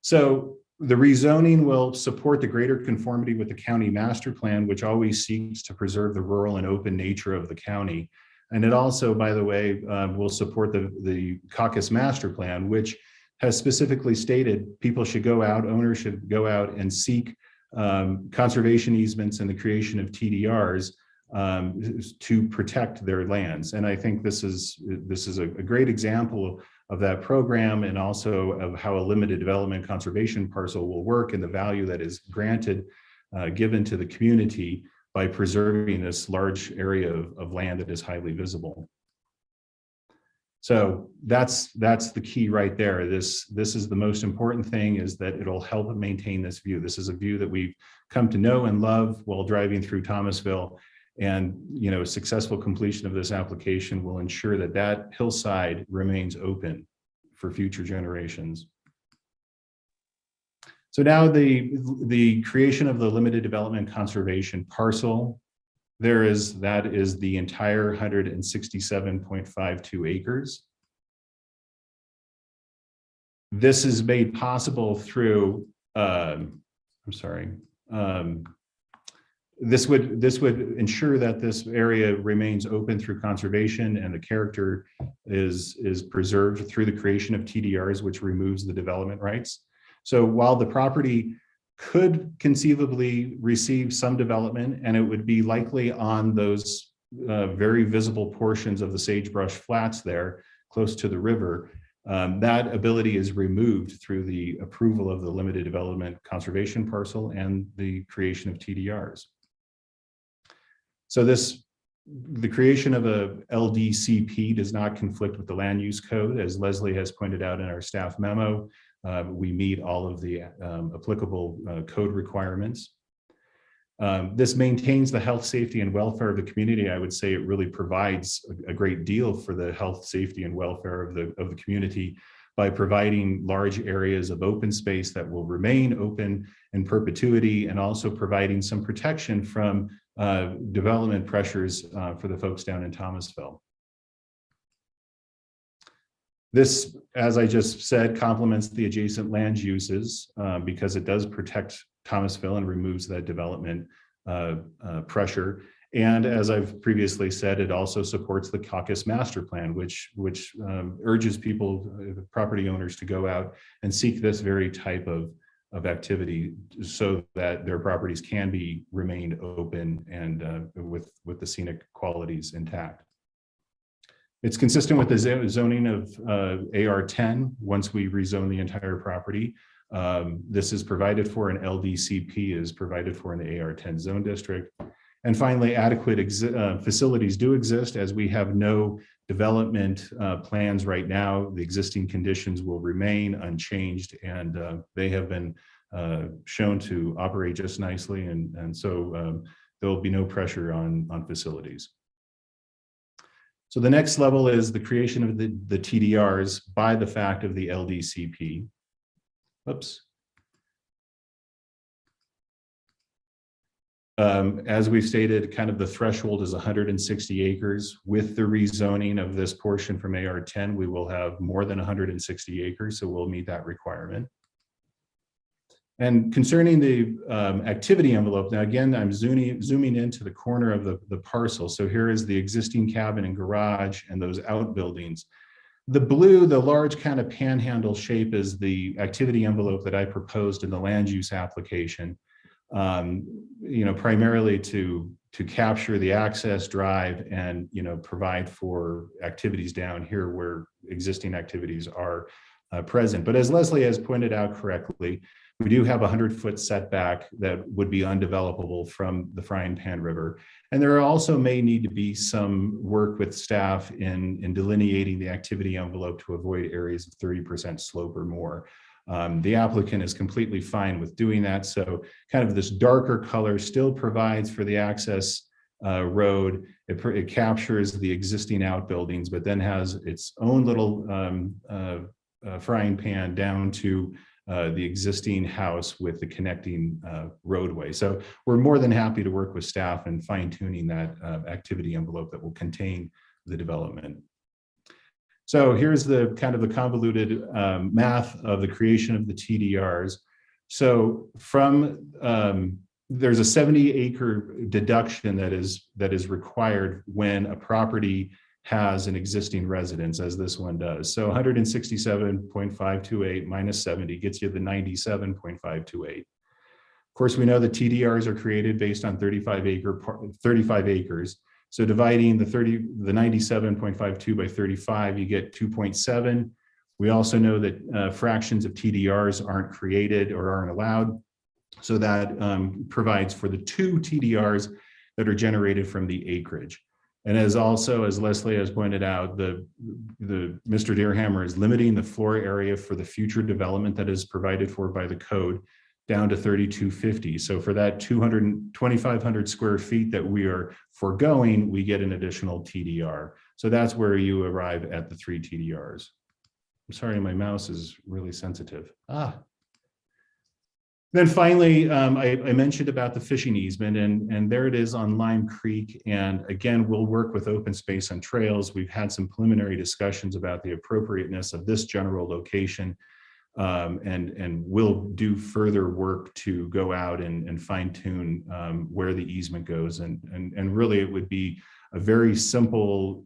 So the rezoning will support the greater conformity with the county master plan, which always seeks to preserve the rural and open nature of the county. And it also, by the way, will support the caucus master plan, which has specifically stated people should go out, owners should go out and seek conservation easements and the creation of TDRs to protect their lands. And I think this is a great example of that program, and also of how a limited development conservation parcel will work and the value that is granted, given to the community by preserving this large area of land that is highly visible. So that's the key right there. This is the most important thing, is that it'll help maintain this view. This is a view that we've come to know and love while driving through Thomasville. And successful completion of this application will ensure that that hillside remains open for future generations. So now the creation of the limited development conservation parcel, that is the entire 167.52 acres. This is made possible through, this would ensure that this area remains open through conservation, and the character is preserved through the creation of TDRs, which removes the development rights. So while the property could conceivably receive some development, and it would be likely on those very visible portions of the Sagebrush Flats there, close to the river, that ability is removed through the approval of the limited development conservation parcel and the creation of TDRs. So the creation of a LDCP does not conflict with the land use code. As Leslie has pointed out in our staff memo, we meet all of the applicable code requirements. This maintains the health, safety, and welfare of the community. I would say it really provides a great deal for the health, safety, and welfare of the community by providing large areas of open space that will remain open in perpetuity, and also providing some protection from development pressures for the folks down in Thomasville. This, as I just said, complements the adjacent land uses because it does protect Thomasville and removes that development pressure. And as I've previously said, it also supports the Caucus Master Plan, which urges people, property owners, to go out and seek this very type of activity so that their properties can be remained open and with the scenic qualities intact. It's consistent with the zoning of AR10 once we rezone the entire property. This is provided for, and LDCP is provided for in the AR10 zone district. And finally, adequate facilities do exist, as we have no development plans right now. The existing conditions will remain unchanged, and they have been shown to operate just nicely, and so there will be no pressure on facilities. So the next level is the creation of the TDRs by the fact of the LDCP. Oops. As we've stated, kind of the threshold is 160 acres. With the rezoning of this portion from AR10, we will have more than 160 acres, so we'll meet that requirement. And concerning the activity envelope, now again, I'm zooming into the corner of the parcel. So here is the existing cabin and garage and those outbuildings. The blue, the large kind of panhandle shape, is the activity envelope that I proposed in the land use application. Primarily to capture the access drive and, provide for activities down here where existing activities are present. But as Leslie has pointed out correctly, we do have a 100-foot setback that would be undevelopable from the Frying Pan River. And there also may need to be some work with staff in delineating the activity envelope to avoid areas of 30% slope or more. The applicant is completely fine with doing that. So kind of this darker color still provides for the access road. It captures the existing outbuildings, but then has its own little frying pan down to the existing house with the connecting roadway. So we're more than happy to work with staff in fine-tuning that activity envelope that will contain the development. So here's the kind of the convoluted math of the creation of the TDRs. So from there's a 70-acre deduction that is required when a property has an existing residence, as this one does. So 167.528 minus 70 gets you the 97.528. Of course, we know the TDRs are created based on 35 acres. So dividing the 97.52 by 35, you get 2.7. We also know that fractions of TDRs aren't created or aren't allowed. So that provides for the 2 TDRs that are generated from the acreage. And as Leslie has pointed out, the Mr. Deerhammer is limiting the floor area for the future development that is provided for by the code down to 3,250. So for that 2,500 square feet that we are foregoing, we get an additional TDR. So that's where you arrive at the 3 TDRs. I'm sorry, my mouse is really sensitive. Then finally, I mentioned about the fishing easement, and there it is on Lime Creek. And again, we'll work with open space and trails. We've had some preliminary discussions about the appropriateness of this general location, and we'll do further work to go out and fine tune where the easement goes. And really, it would be a very simple,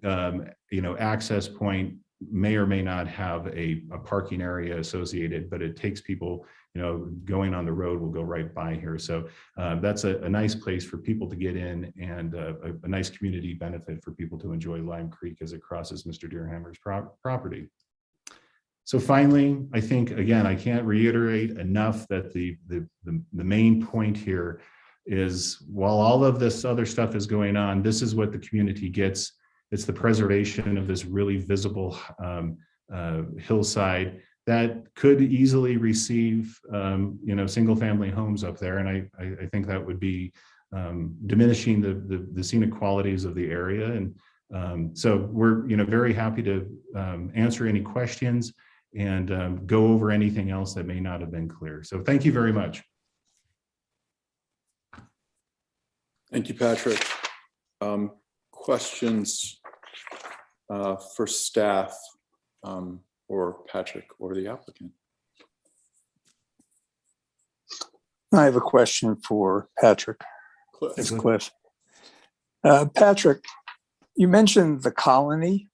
access point. May or may not have a parking area associated, but it takes people going on the road will go right by here. So that's a nice place for people to get in, and a nice community benefit for people to enjoy Lime Creek as it crosses Mr. Deerhammer's property. So finally, I think, again, I can't reiterate enough that the main point here is, while all of this other stuff is going on, this is what the community gets. It's the preservation of this really visible hillside that could easily receive, single family homes up there. And I think that would be diminishing the scenic qualities of the area. And so we're, very happy to answer any questions and go over anything else that may not have been clear. So thank you very much.
Thank you, Patrick. Questions for staff or Patrick or the applicant?
I have a question for Patrick. It's Cliff. Patrick, you mentioned the colony.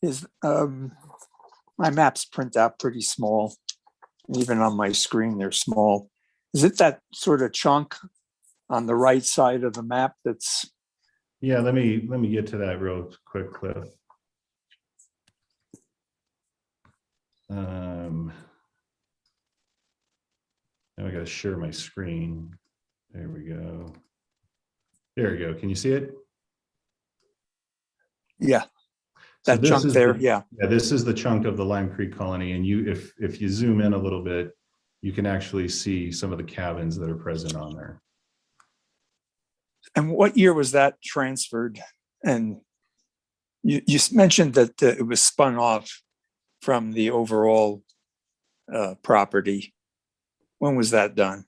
Is my maps print out pretty small. Even on my screen, they're small. Is it that sort of chunk on the right side of the map that's?
Yeah, let me get to that real quick, Cliff. Now I got to share my screen. There we go. There we go. Can you see it?
Yeah. That chunk there, yeah.
Yeah, this is the chunk of the Lime Creek colony, and if you zoom in a little bit, you can actually see some of the cabins that are present on there.
And what year was that transferred? And you mentioned that it was spun off from the overall property. When was that done?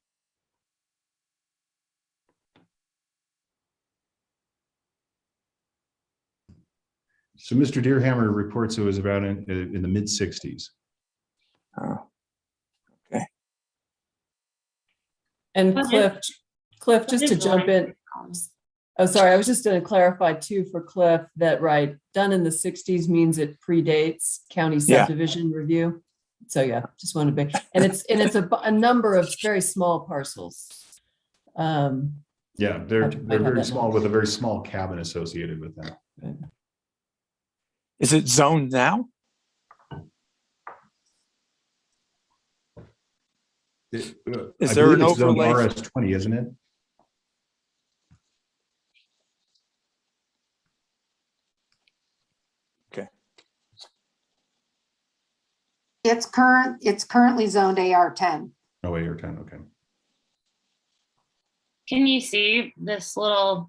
So Mr. Deerhammer reports it was about in the mid 60s.
Oh, okay.
And Cliff, just to jump in. Oh, sorry, I was just going to clarify too for Cliff that, right, done in the 60s means it predates county subdivision review. So yeah, just wanted to be, and it's a number of very small parcels.
Yeah, they're very small with a very small cabin associated with them.
Right.
Is it zoned now?
Is
there an overlay?
RS20, isn't it?
Okay.
It's currently zoned AR10.
Oh, AR10, okay.
Can you see this little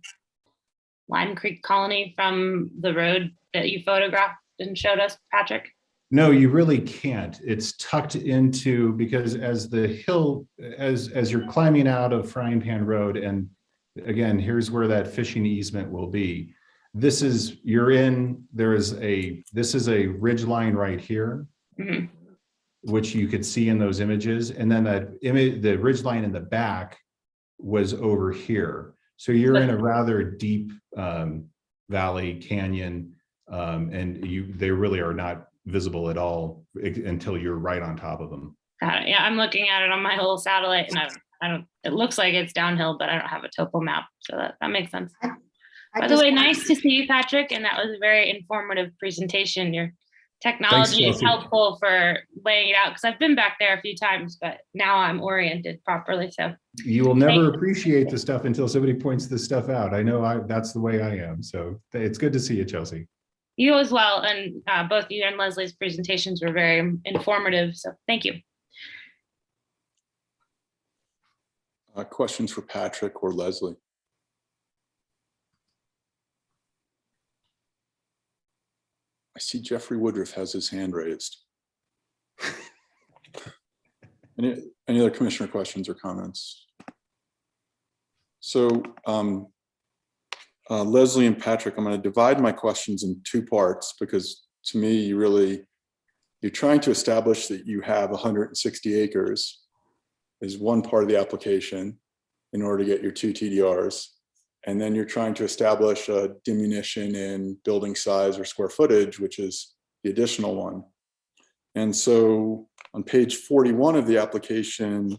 Lime Creek colony from the road that you photographed and showed us, Patrick?
No, you really can't. It's tucked into, because as the hill, as you're climbing out of Frying Pan Road, and again, here's where that fishing easement will be. This is, this is a ridge line right here, which you could see in those images. And then that image, the ridge line in the back was over here. So you're in a rather deep valley canyon, and they really are not visible at all until you're right on top of them.
Yeah, I'm looking at it on my little satellite, and I don't. It looks like it's downhill, but I don't have a topo map, so that makes sense. By the way, nice to see you, Patrick, and that was a very informative presentation. Your technology is helpful for laying it out, because I've been back there a few times, but now I'm oriented properly. So
you will never appreciate the stuff until somebody points this stuff out. I know that's the way I am. So it's good to see you, Chelsea.
You as well, and both you and Leslie's presentations were very informative. So thank you.
Questions for Patrick or Leslie? I see Jeffrey Woodruff has his hand raised. Any other commissioner questions or comments? So Leslie and Patrick, I'm going to divide my questions in two parts, because to me, you're trying to establish that you have 160 acres is one part of the application in order to get your 2 TDRs. And then you're trying to establish a diminution in building size or square footage, which is the additional one. And so on page 41 of the application,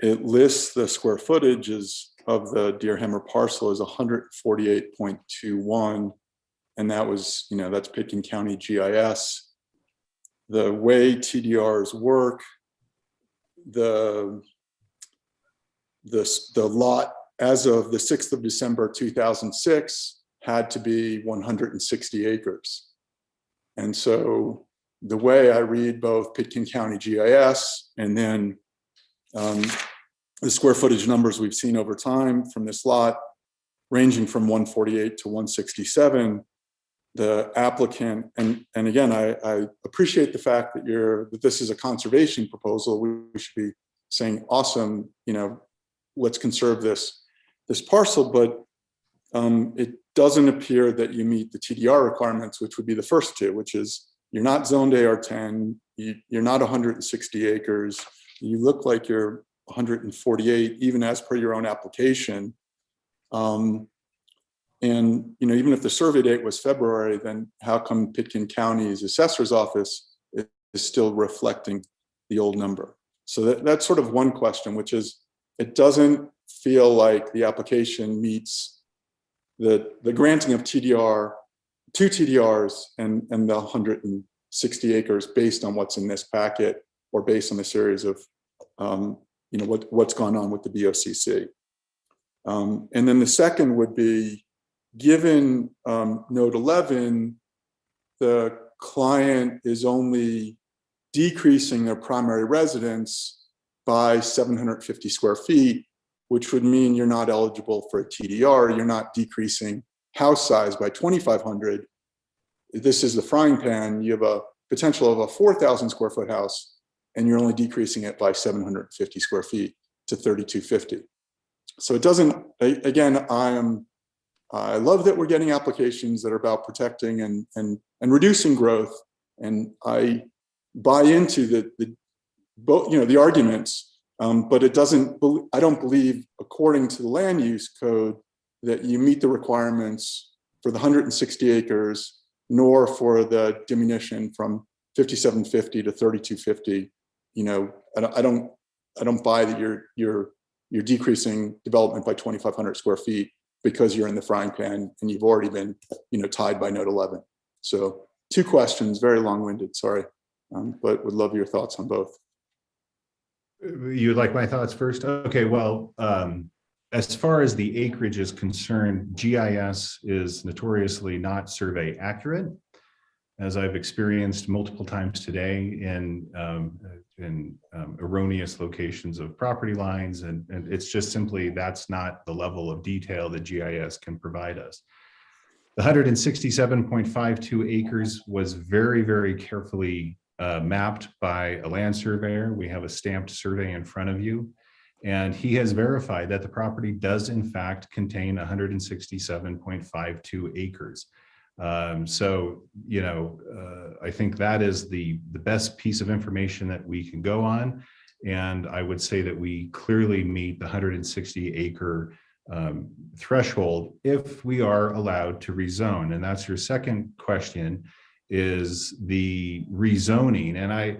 it lists the square footage of the Deerhammer parcel as 148.21. And that was, that's Pitkin County GIS. The way TDRs work, the lot as of the 6th of December 2006 had to be 160 acres. And so the way I read both Pitkin County GIS and then the square footage numbers we've seen over time from this lot, ranging from 148 to 167, the applicant, and again, I appreciate the fact that this is a conservation proposal. We should be saying, awesome, let's conserve this parcel, but it doesn't appear that you meet the TDR requirements, which would be the first two, which is you're not zoned AR10, you're not 160 acres, you look like you're 148, even as per your own application. And even if the survey date was February, then how come Pitkin County's assessor's office is still reflecting the old number? So that's sort of one question, which is, it doesn't feel like the application meets the granting of TDR, 2 TDRs and the 160 acres based on what's in this packet or based on the series of what's gone on with the BOCC. And then the second would be, given note 11, the client is only decreasing their primary residence by 750 square feet, which would mean you're not eligible for a TDR. You're not decreasing house size by 2,500. This is the frying pan. You have a potential of a 4,000 square foot house, and you're only decreasing it by 750 square feet to 3,250. So it doesn't, again, I love that we're getting applications that are about protecting and reducing growth. And I buy into the arguments, but it doesn't, I don't believe, according to the land use code, that you meet the requirements for the 160 acres, nor for the diminution from 5,750 to 3,250. I don't buy that you're decreasing development by 2,500 square feet because you're in the frying pan and you've already been, tied by note 11. So 2 questions, very long-winded, sorry, but would love your thoughts on both.
You would like my thoughts first? Okay, well, as far as the acreage is concerned, GIS is notoriously not survey accurate, as I've experienced multiple times today in erroneous locations of property lines. And it's just simply, that's not the level of detail that GIS can provide us. The 167.52 acres was very, very carefully mapped by a land surveyor. We have a stamped survey in front of you, and he has verified that the property does in fact contain 167.52 acres. So, I think that is the best piece of information that we can go on. And I would say that we clearly meet the 160 acre threshold if we are allowed to rezone. And that's your second question, is the rezoning. And I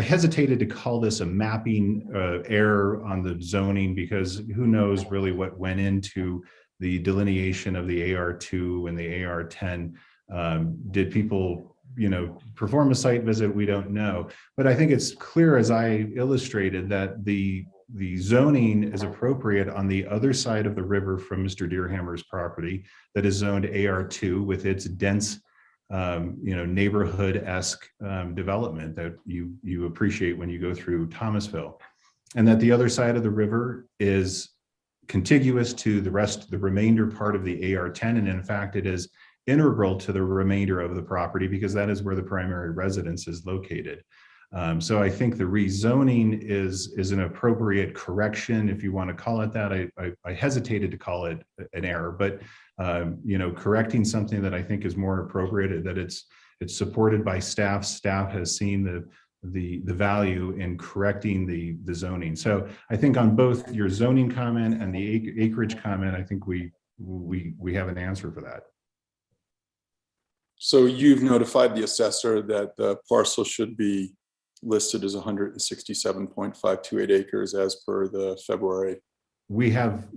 hesitated to call this a mapping error on the zoning, because who knows really what went into the delineation of the AR2 and the AR10. Did people, perform a site visit? We don't know. But I think it's clear, as I illustrated, that the zoning is appropriate on the other side of the river from Mr. Deerhammer's property, that is zoned AR2 with its dense, neighborhood-esque development that you appreciate when you go through Thomasville. And that the other side of the river is contiguous to the remainder part of the AR10. And in fact, it is integral to the remainder of the property, because that is where the primary residence is located. So I think the rezoning is an appropriate correction, if you want to call it that. I hesitated to call it an error, but correcting something that I think is more appropriate, that it's supported by staff. Staff has seen the value in correcting the zoning. So I think on both your zoning comment and the acreage comment, I think we have an answer for that.
So you've notified the assessor that the parcel should be listed as 167.528 acres as per the February.
We have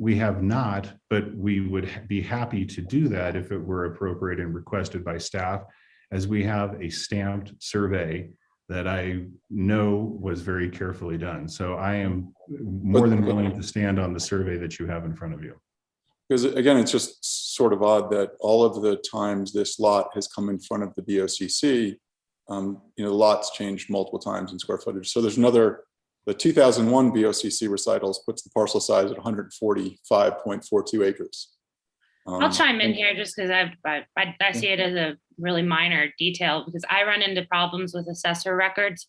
not, but we would be happy to do that if it were appropriate and requested by staff, as we have a stamped survey that I know was very carefully done. So I am more than willing to stand on the survey that you have in front of you.
Because again, it's just sort of odd that all of the times this lot has come in front of the BOCC, the lot's changed multiple times in square footage. So there's another, the 2001 BOCC recitals puts the parcel size at 145.42 acres.
I'll chime in here just because I see it as a really minor detail, because I run into problems with assessor records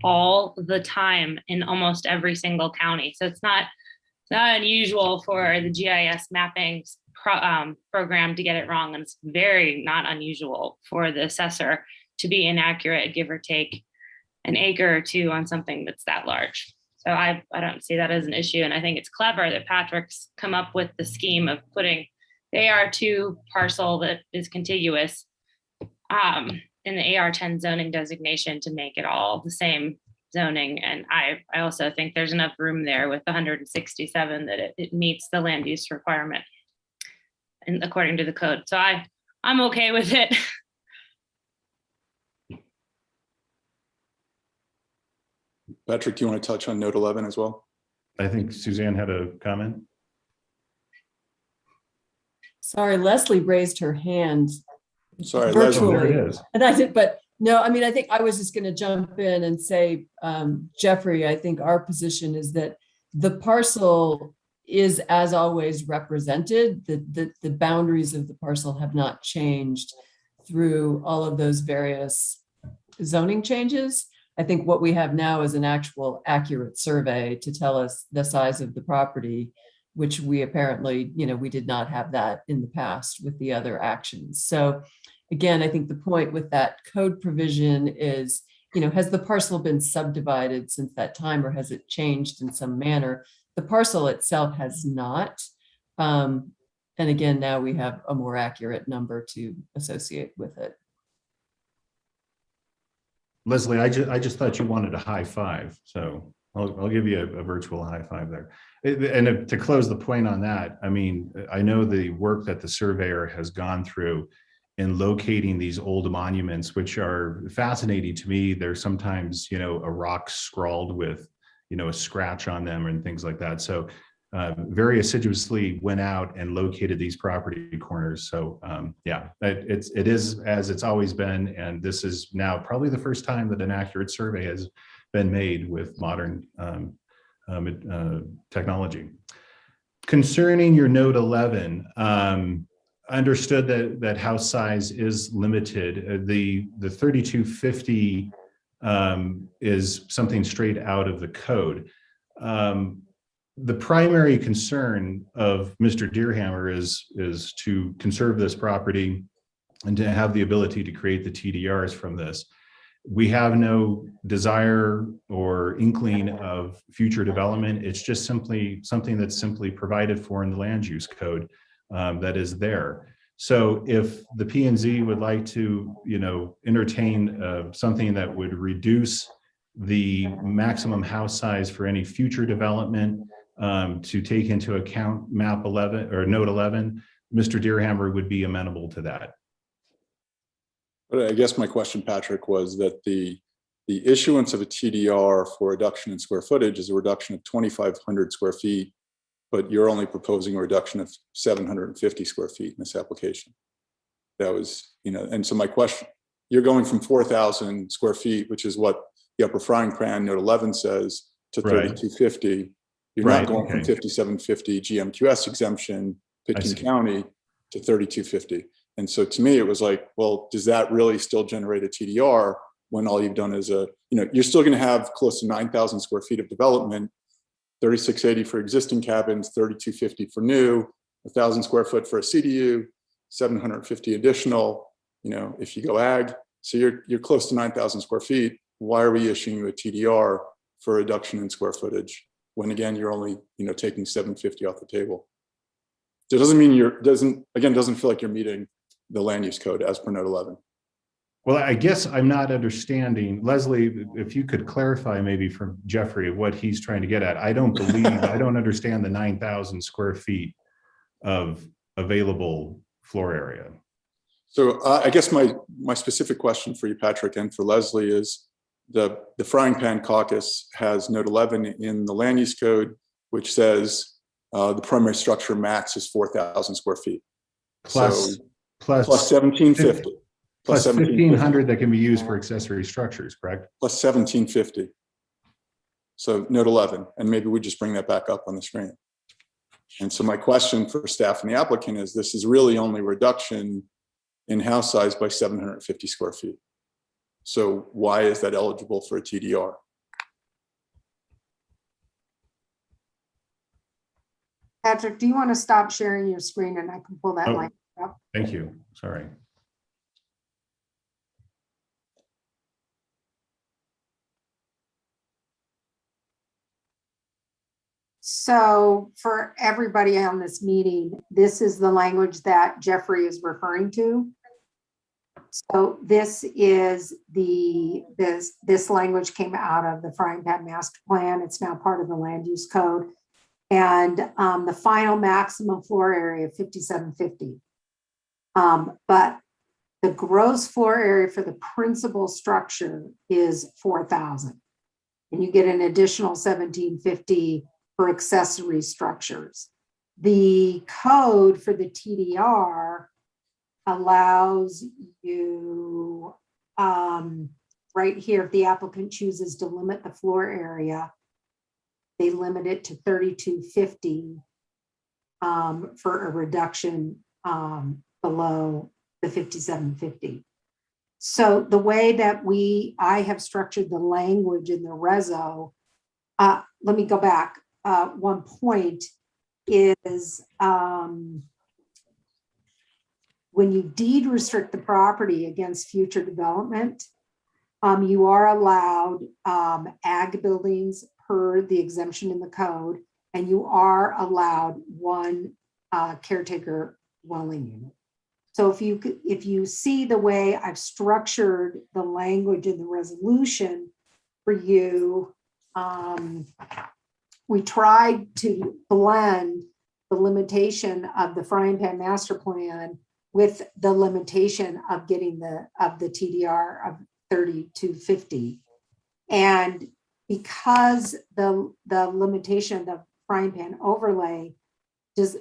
all the time in almost every single county. So it's not unusual for the GIS mapping program to get it wrong. And it's very not unusual for the assessor to be inaccurate, give or take an acre or two on something that's that large. So I don't see that as an issue. And I think it's clever that Patrick's come up with the scheme of putting the AR2 parcel that is contiguous in the AR10 zoning designation to make it all the same zoning. And I also think there's enough room there with 167 that it meets the land use requirement and according to the code. So I'm okay with it.
Patrick, do you want to touch on note 11 as well?
I think Suzanne had a comment.
Sorry, Leslie raised her hand
Sorry,
virtually.
There it is.
And I did, but no, I mean, I think I was just going to jump in and say, Jeffrey, I think our position is that the parcel is, as always, represented. The boundaries of the parcel have not changed through all of those various zoning changes. I think what we have now is an actual accurate survey to tell us the size of the property, which we apparently, we did not have that in the past with the other actions. So again, I think the point with that code provision is, has the parcel been subdivided since that time, or has it changed in some manner? The parcel itself has not. And again, now we have a more accurate number to associate with it.
Leslie, I just thought you wanted a high five, so I'll give you a virtual high five there. And to close the point on that, I mean, I know the work that the surveyor has gone through in locating these old monuments, which are fascinating to me. They're sometimes, a rock scrawled with, a scratch on them and things like that. So very assiduously went out and located these property corners. So yeah, it is as it's always been. And this is now probably the first time that an accurate survey has been made with modern technology. Concerning your note 11, understood that house size is limited. The 3250 is something straight out of the code. The primary concern of Mr. Deerhammer is to conserve this property and to have the ability to create the TDRs from this. We have no desire or inkling of future development. It's just simply something that's simply provided for in the land use code that is there. So if the P&Z would like to, entertain something that would reduce the maximum house size for any future development to take into account map 11 or note 11, Mr. Deerhammer would be amenable to that.
But I guess my question, Patrick, was that the issuance of a TDR for reduction in square footage is a reduction of 2,500 square feet, but you're only proposing a reduction of 750 square feet in this application. That was, and so my question, you're going from 4,000 square feet, which is what the upper frying pan note 11 says, to 3,250. You're not going from 5,750 GMQS exemption, Pitkin County, to 3,250. And so to me, it was like, well, does that really still generate a TDR when all you've done is you're still going to have close to 9,000 square feet of development, 3,680 for existing cabins, 3,250 for new, 1,000 square foot for a CDU, 750 additional, if you go ag. So you're close to 9,000 square feet. Why are we issuing you a TDR for a reduction in square footage when again, you're only, taking 750 off the table? It doesn't mean doesn't feel like you're meeting the land use code as per note 11.
Well, I guess I'm not understanding. Leslie, if you could clarify maybe from Jeffrey what he's trying to get at. I don't understand the 9,000 square feet of available floor area.
So I guess my specific question for you, Patrick, and for Leslie is the frying pan caucus has note 11 in the land use code, which says the primary structure max is 4,000 square feet.
Plus
1750.
Plus 1,500 that can be used for accessory structures, correct?
Plus 1,750. So note 11, and maybe we just bring that back up on the screen. And so my question for staff and the applicant is, this is really only reduction in house size by 750 square feet. So why is that eligible for a TDR?
Patrick, do you want to stop sharing your screen and I can pull that line up?
Thank you. Sorry.
So for everybody on this meeting, this is the language that Jeffrey is referring to. So this is this language came out of the frying pan master plan. It's now part of the land use code. And the final maximum floor area of 5,750. But the gross floor area for the principal structure is 4,000. And you get an additional 1,750 for accessory structures. The code for the TDR allows you, right here, if the applicant chooses to limit the floor area, they limit it to 3,250 for a reduction below the 5,750. So the way that I have structured the language in the reso, let me go back. One point is when you deed restrict the property against future development, you are allowed ag buildings per the exemption in the code, and you are allowed one caretaker dwelling unit. So if you see the way I've structured the language in the resolution for you, we tried to blend the limitation of the frying pan master plan with the limitation of getting the TDR of 3,250. And because the limitation of the frying pan overlay is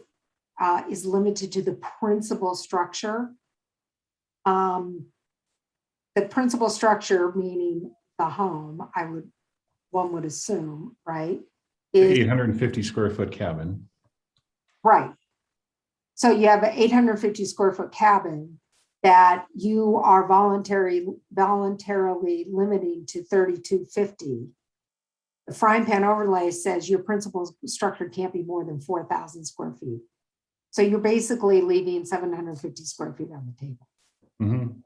limited to the principal structure, the principal structure, meaning the home, one would assume, right?
Is 850 square foot cabin.
Right. So you have an 850 square foot cabin that you are voluntarily limiting to 3,250. The frying pan overlay says your principal structure can't be more than 4,000 square feet. So you're basically leaving 750 square feet on the table.
Mm-hmm.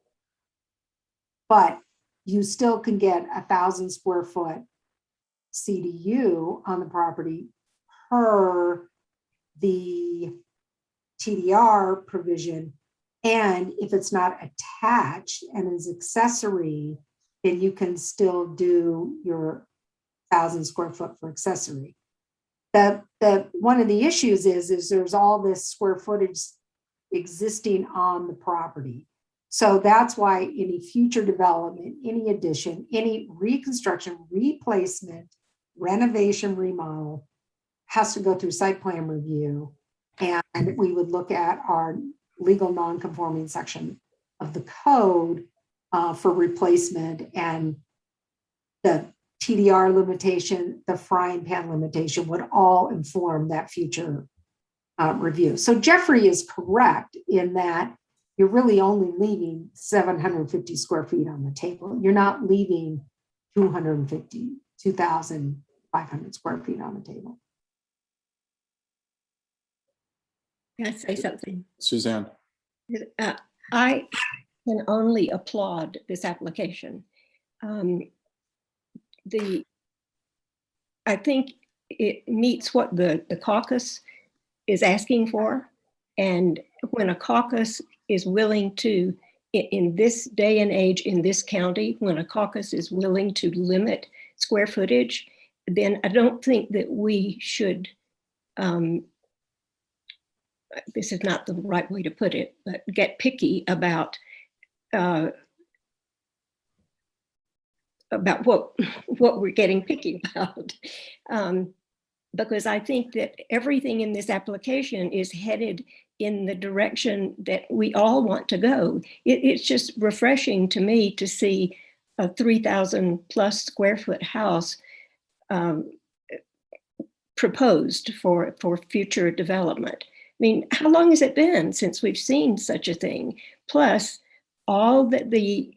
But you still can get 1,000 square foot CDU on the property per the TDR provision. And if it's not attached and is accessory, then you can still do your 1,000 square foot for accessory. One of the issues is there's all this square footage existing on the property. So that's why any future development, any addition, any reconstruction, replacement, renovation, remodel has to go through site plan review. And we would look at our legal non-conforming section of the code for replacement, and the TDR limitation, the frying pan limitation would all inform that future review. So Jeffrey is correct in that you're really only leaving 750 square feet on the table. You're not leaving 2,500 square feet on the table.
Can I say something?
Suzanne.
I can only applaud this application. I think it meets what the caucus is asking for. And when a caucus is willing to in this day and age, in this county, when a caucus is willing to limit square footage, then I don't think that we should, this is not the right way to put it, but get picky about what we're getting picky about. Because I think that everything in this application is headed in the direction that we all want to go. It's just refreshing to me to see a 3,000 plus square foot house proposed for future development. I mean, how long has it been since we've seen such a thing? Plus, all that the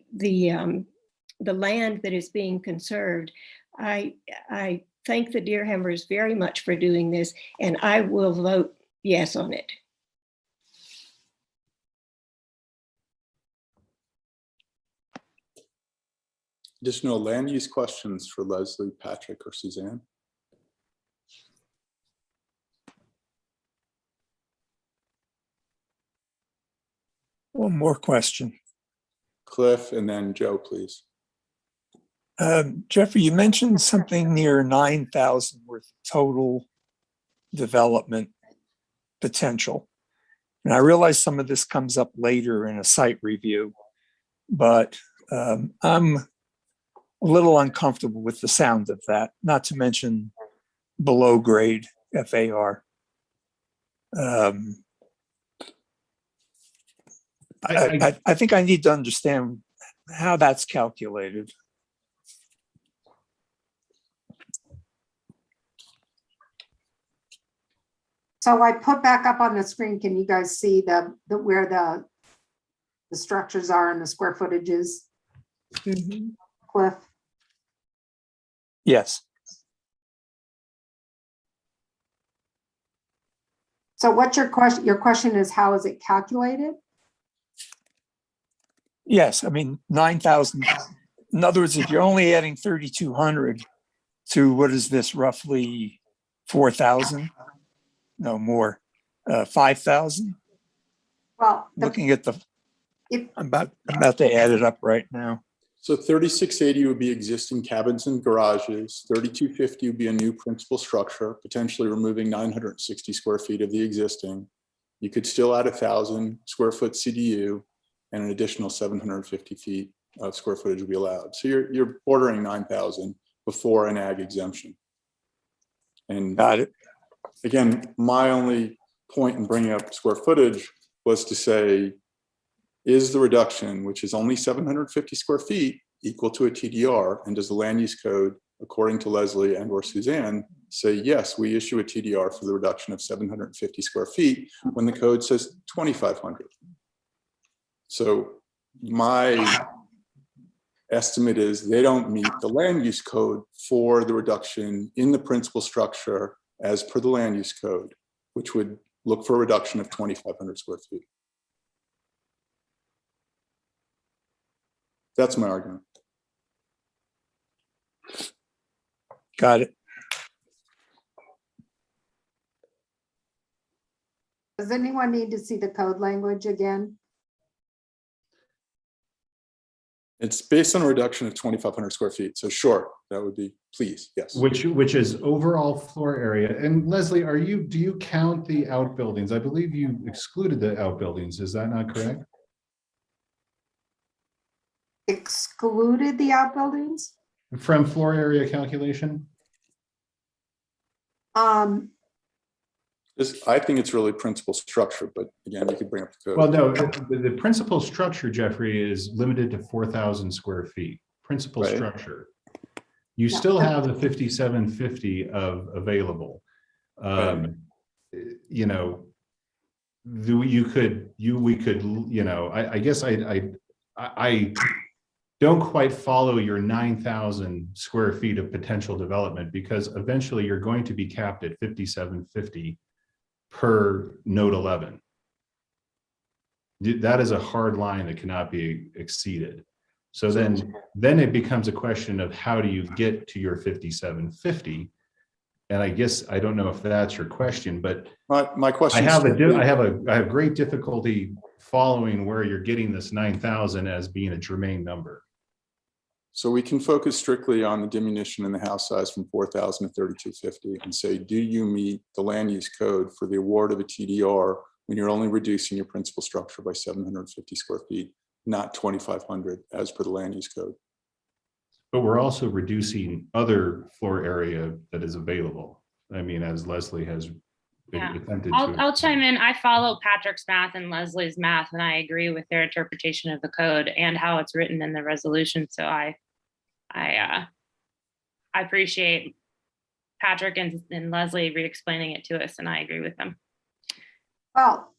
land that is being conserved. I thank the Deerhammers very much for doing this, and I will vote yes on it.
Additional land use questions for Leslie, Patrick, or Suzanne?
One more question.
Cliff, and then Joe, please.
Jeffrey, you mentioned something near 9,000 worth of total development potential. And I realize some of this comes up later in a site review, but I'm a little uncomfortable with the sound of that, not to mention below grade FAR. I think I need to understand how that's calculated.
So I put back up on the screen, can you guys see the where the structures are and the square footages? Cliff?
Yes.
So what's your question? Your question is, how is it calculated?
Yes, I mean, 9,000. In other words, if you're only adding 3,200 to what is this, roughly 4,000? No more, 5,000?
Well,
looking at the, I'm about to add it up right now.
So 3680 would be existing cabins and garages. 3250 would be a new principal structure, potentially removing 960 square feet of the existing. You could still add 1,000 square foot CDU, and an additional 750 feet of square footage would be allowed. So you're bordering 9,000 before an ag exemption. And
got it.
Again, my only point in bringing up square footage was to say, is the reduction, which is only 750 square feet, equal to a TDR? And does the land use code, according to Leslie and or Suzanne, say, yes, we issue a TDR for the reduction of 750 square feet when the code says 2,500? So my estimate is they don't meet the land use code for the reduction in the principal structure as per the land use code, which would look for a reduction of 2,500 square feet. That's my argument.
Got it.
Does anyone need to see the code language again?
It's based on a reduction of 2,500 square feet. So sure, that would be, please, yes.
Which is overall floor area. And Leslie, do you count the outbuildings? I believe you excluded the outbuildings. Is that not correct?
Excluded the outbuildings?
From floor area calculation?
I think it's really principal structure, but again, you could bring up the code.
Well, no, the principal structure, Jeffrey, is limited to 4,000 square feet. Principal structure. You still have the 5,750 of available. You know, we could, you know, I guess I don't quite follow your 9,000 square feet of potential development, because eventually you're going to be capped at 5,750 per node 11. That is a hard line that cannot be exceeded. So then it becomes a question of how do you get to your 5,750? And I guess I don't know if that's your question, but
my question.
I have great difficulty following where you're getting this 9,000 as being a germane number.
So we can focus strictly on the diminution in the house size from 4,000 to 3,250 and say, do you meet the land use code for the award of a TDR when you're only reducing your principal structure by 750 square feet, not 2,500 as per the land use code?
But we're also reducing other floor area that is available. I mean, as Leslie has
Yeah.
attempted to.
I'll chime in. I follow Patrick's math and Leslie's math, and I agree with their interpretation of the code and how it's written in the resolution. So I appreciate Patrick and Leslie re-explaining it to us, and I agree with them.
Well,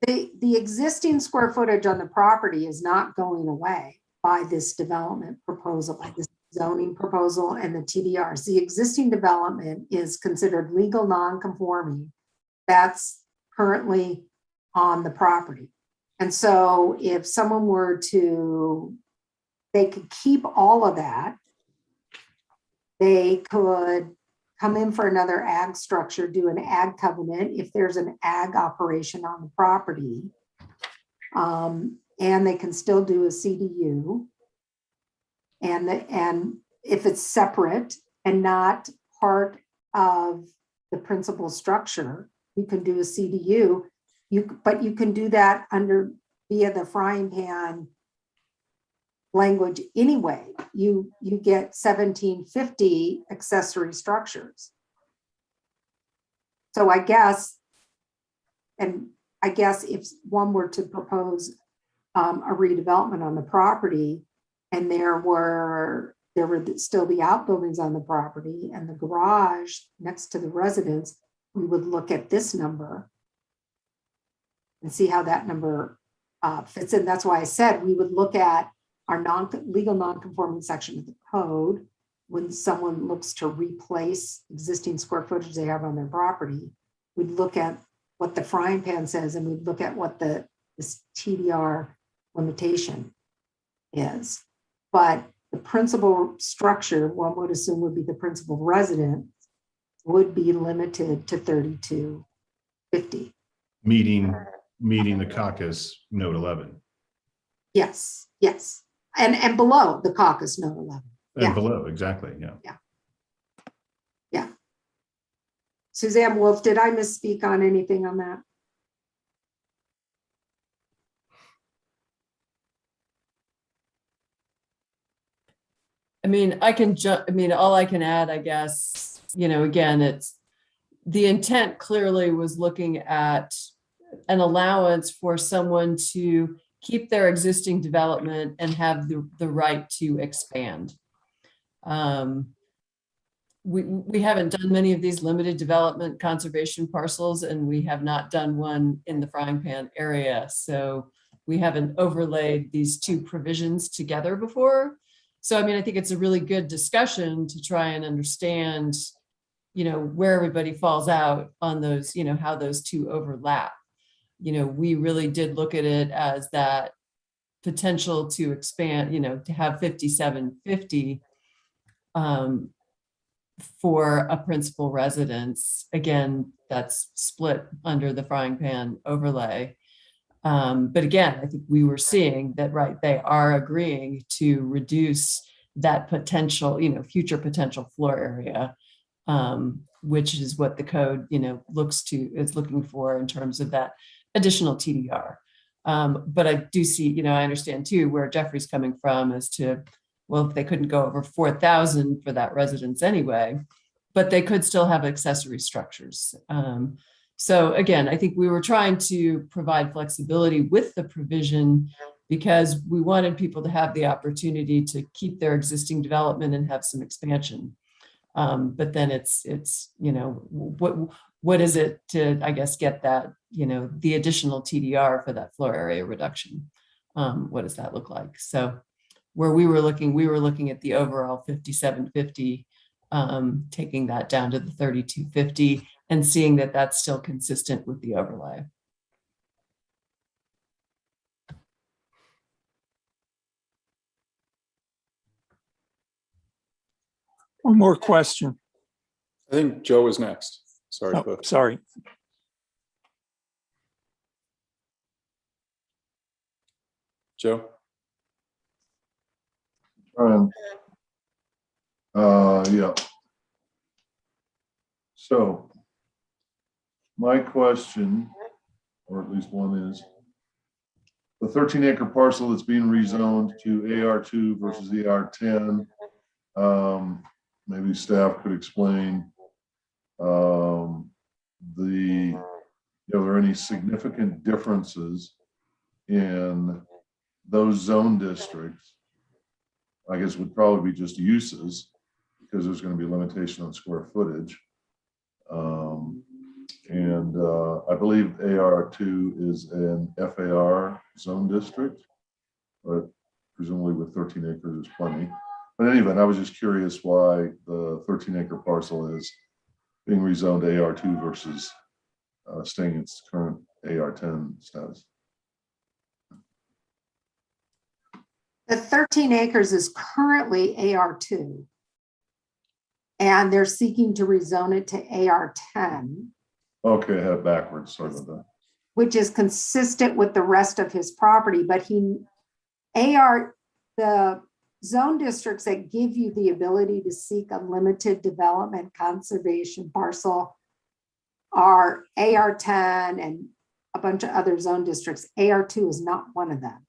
the existing square footage on the property is not going away by this development proposal, by this zoning proposal and the TDRs. The existing development is considered legal non-conforming. That's currently on the property. And so if someone were to, they could keep all of that. They could come in for another ag structure, do an ag covenant if there's an ag operation on the property. And they can still do a CDU. And if it's separate and not part of the principal structure, you can do a CDU. But you can do that via the frying pan language anyway. You get 1750 accessory structures. So I guess if one were to propose a redevelopment on the property, and there were still the outbuildings on the property and the garage next to the residence, we would look at this number and see how that number fits in. That's why I said we would look at our legal non-conforming section of the code when someone looks to replace existing square footage they have on their property. We'd look at what the frying pan says, and we'd look at what this TDR limitation is. But the principal structure, one would assume would be the principal residence, would be limited to 3,250.
Meeting the caucus note 11.
Yes, yes. And below the caucus note 11.
And
Yeah.
below, exactly, yeah.
Yeah. Suzanne Wolf, did I misspeak on anything on that?
I mean, all I can add, I guess, again, it's the intent clearly was looking at an allowance for someone to keep their existing development and have the right to expand. We haven't done many of these limited development conservation parcels, and we have not done one in the frying pan area. So we haven't overlaid these two provisions together before. So, I mean, I think it's a really good discussion to try and understand, where everybody falls out on those, how those two overlap. We really did look at it as that potential to expand, to have 5750 for a principal residence. Again, that's split under the frying pan overlay. But again, I think we were seeing that, right, they are agreeing to reduce that potential, future potential floor area, which is what the code, is looking for in terms of that additional TDR. But I do see, I understand too, where Jeffrey's coming from as to, well, if they couldn't go over 4,000 for that residence anyway, but they could still have accessory structures. So again, I think we were trying to provide flexibility with the provision because we wanted people to have the opportunity to keep their existing development and have some expansion. But then it's what is it to, I guess, get that, the additional TDR for that floor area reduction? What does that look like? So where we were looking at the overall 5750, taking that down to the 3250 and seeing that that's still consistent with the overlay.
One more question.
I think Joe was next. Sorry.
Oh, sorry.
Joe?
Trying. Yeah. So my question, or at least one is, the 13-acre parcel that's being rezoned to AR2 versus AR10, maybe staff could explain are there any significant differences in those zone districts? I guess would probably be just uses, because there's going to be a limitation on square footage. I believe AR2 is an FAR zone district, but presumably with 13 acres is plenty. But in any event, I was just curious why the 13-acre parcel is being rezoned to AR2 versus staying its current AR10 status.
The 13 acres is currently AR2. And they're seeking to rezone it to AR10.
Okay, I had it backwards. Sorry about that.
Which is consistent with the rest of his property, but the zone districts that give you the ability to seek unlimited development conservation parcel are AR10 and a bunch of other zone districts. AR2 is not one of them.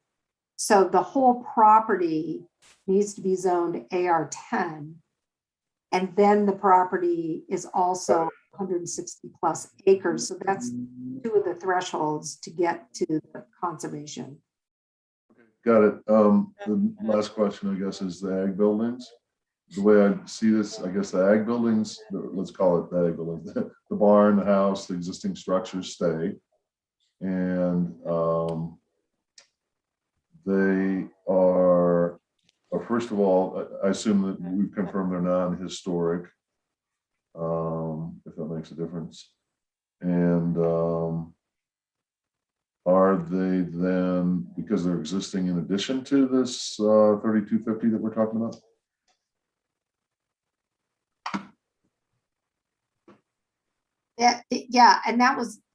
So the whole property needs to be zoned AR10. And then the property is also 160 plus acres. So that's two of the thresholds to get to the conservation.
Got it. The last question, I guess, is the ag buildings. The way I see this, I guess the ag buildings, let's call it the ag buildings, the barn, the house, the existing structures stay. And they are, first of all, I assume that we've confirmed they're non-historic, if that makes a difference. And are they then, because they're existing in addition to this 3250 that we're talking about?
Yeah, and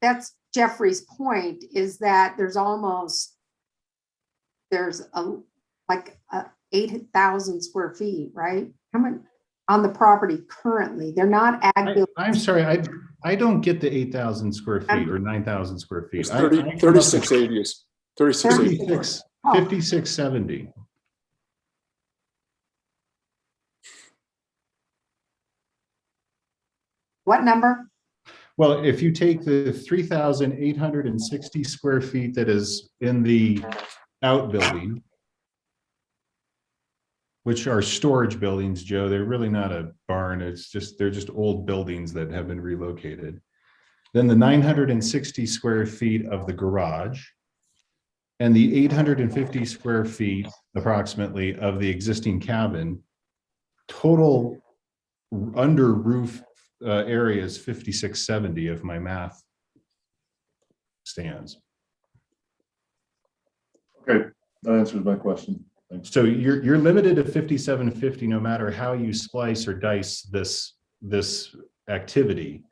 that's Jeffrey's point, is that there's like 8,000 square feet, right? How many on the property currently? They're not ag buildings.
I'm sorry, I don't get the 8,000 square feet or 9,000 square feet.
It's 3680.
36, 5670.
What number?
Well, if you take the 3,860 square feet that is in the outbuilding, which are storage buildings, Joe, they're really not a barn. They're just old buildings that have been relocated. Then the 960 square feet of the garage and the 850 square feet approximately of the existing cabin, total under roof area is 5670 if my math stands.
Okay, that answers my question. Thanks.
So you're limited to 5750 no matter how you slice or dice this activity.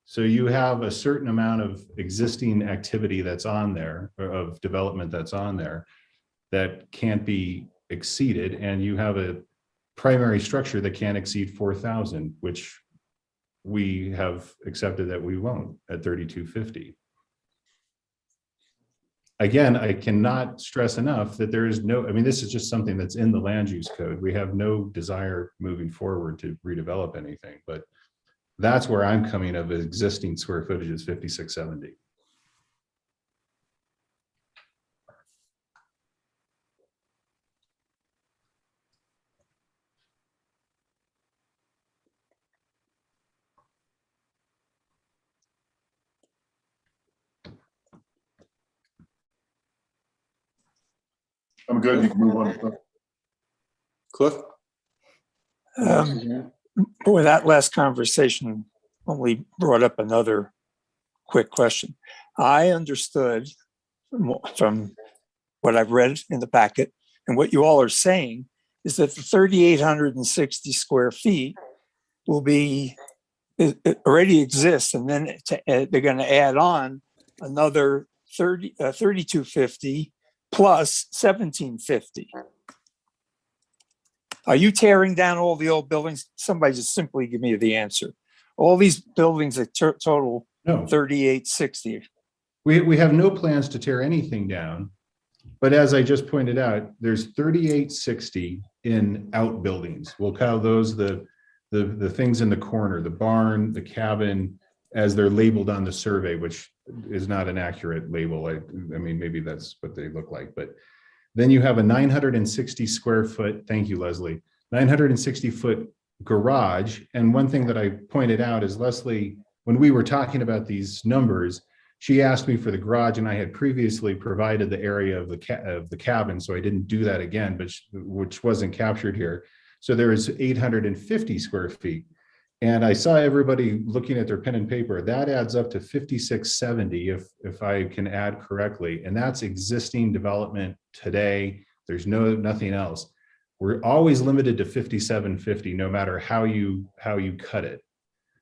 So you have a certain amount of existing activity that's on there, or of development that's on there, that can't be exceeded, and you have a primary structure that can't exceed 4,000, which we have accepted that we won't at 3250. Again, I cannot stress enough that there is no, I mean, this is just something that's in the land use code. We have no desire moving forward to redevelop anything, but that's where I'm coming of existing square footage is 5670.
I'm good. You can move on.
Cliff?
Boy, that last conversation only brought up another quick question. I understood from what I've read in the packet and what you all are saying is that the 3,860 square feet will be, it already exists, and then they're going to add on another 3,250 plus 1750. Are you tearing down all the old buildings? Somebody just simply give me the answer. All these buildings that total
No,
3860.
we have no plans to tear anything down. But as I just pointed out, there's 3860 in outbuildings. We'll call those the things in the corner, the barn, the cabin, as they're labeled on the survey, which is not an accurate label. I mean, maybe that's what they look like, but then you have a 960 square foot, thank you, Leslie, 960 foot garage. And one thing that I pointed out is Leslie, when we were talking about these numbers, she asked me for the garage, and I had previously provided the area of the cabin, so I didn't do that again, but which wasn't captured here. So there is 850 square feet. And I saw everybody looking at their pen and paper. That adds up to 5670, if I can add correctly. And that's existing development today. There's nothing else. We're always limited to 5750, no matter how you cut it.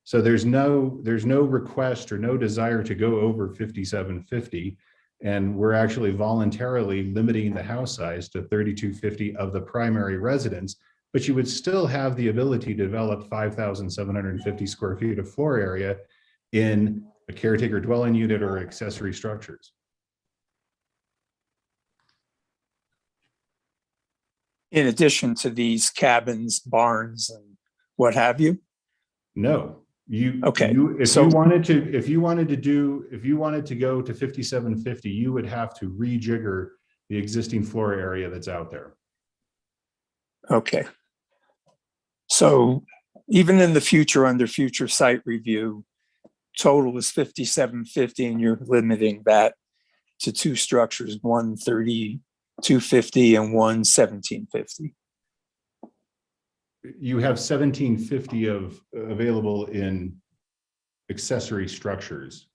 So there's no request or no desire to go over 5750. And we're actually voluntarily limiting the house size to 3250 of the primary residence, but you would still have the ability to develop 5,750 square feet of floor area in a caretaker dwelling unit or accessory structures.
In addition to these cabins, barns, and what have you?
No.
Okay.
If you wanted to go to 5750, you would have to rejigger the existing floor area that's out there.
Okay. So even in the future, under future site review, total is 5750, and you're limiting that to two structures, one 3250 and one 1750.
You have 1750 of available in accessory structures.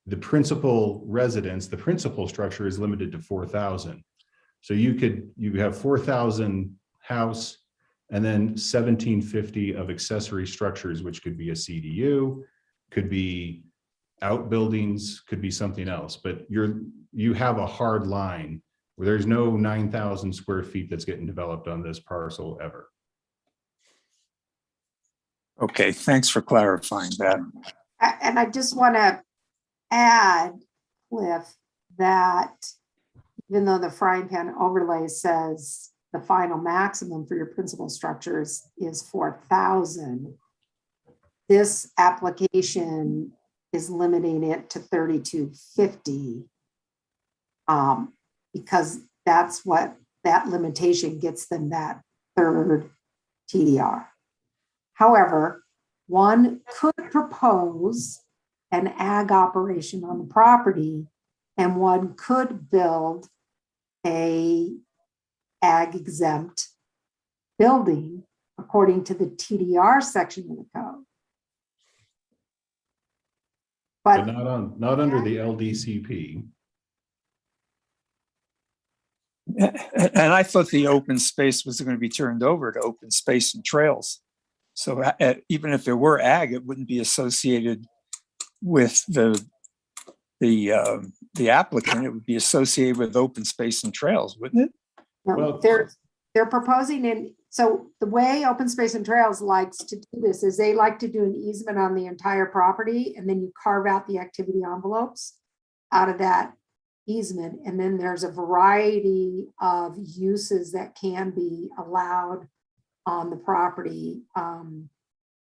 The principal residence, the principal structure is limited to 4,000. So you have 4,000 house and then 1750 of accessory structures, which could be a CDU, could be outbuildings, could be something else, but you have a hard line where there's no 9,000 square feet that's getting developed on this parcel ever.
Okay, thanks for clarifying that.
And I just want to add, Cliff, that even though the frying pan overlay says the final maximum for your principal structures is 4,000, this application is limiting it to 3,250 because that's what that limitation gets them, that third TDR. However, one could propose an ag operation on the property, and one could build a ag exempt building according to the TDR section of the code.
But not under the LDCP.
And I thought the open space was going to be turned over to open space and trails. So even if there were ag, it wouldn't be associated with the applicant. It would be associated with open space and trails, wouldn't it?
Well, they're proposing so the way Open Space and Trails likes to do this is they like to do an easement on the entire property, and then you carve out the activity envelopes out of that easement. And then there's a variety of uses that can be allowed on the property,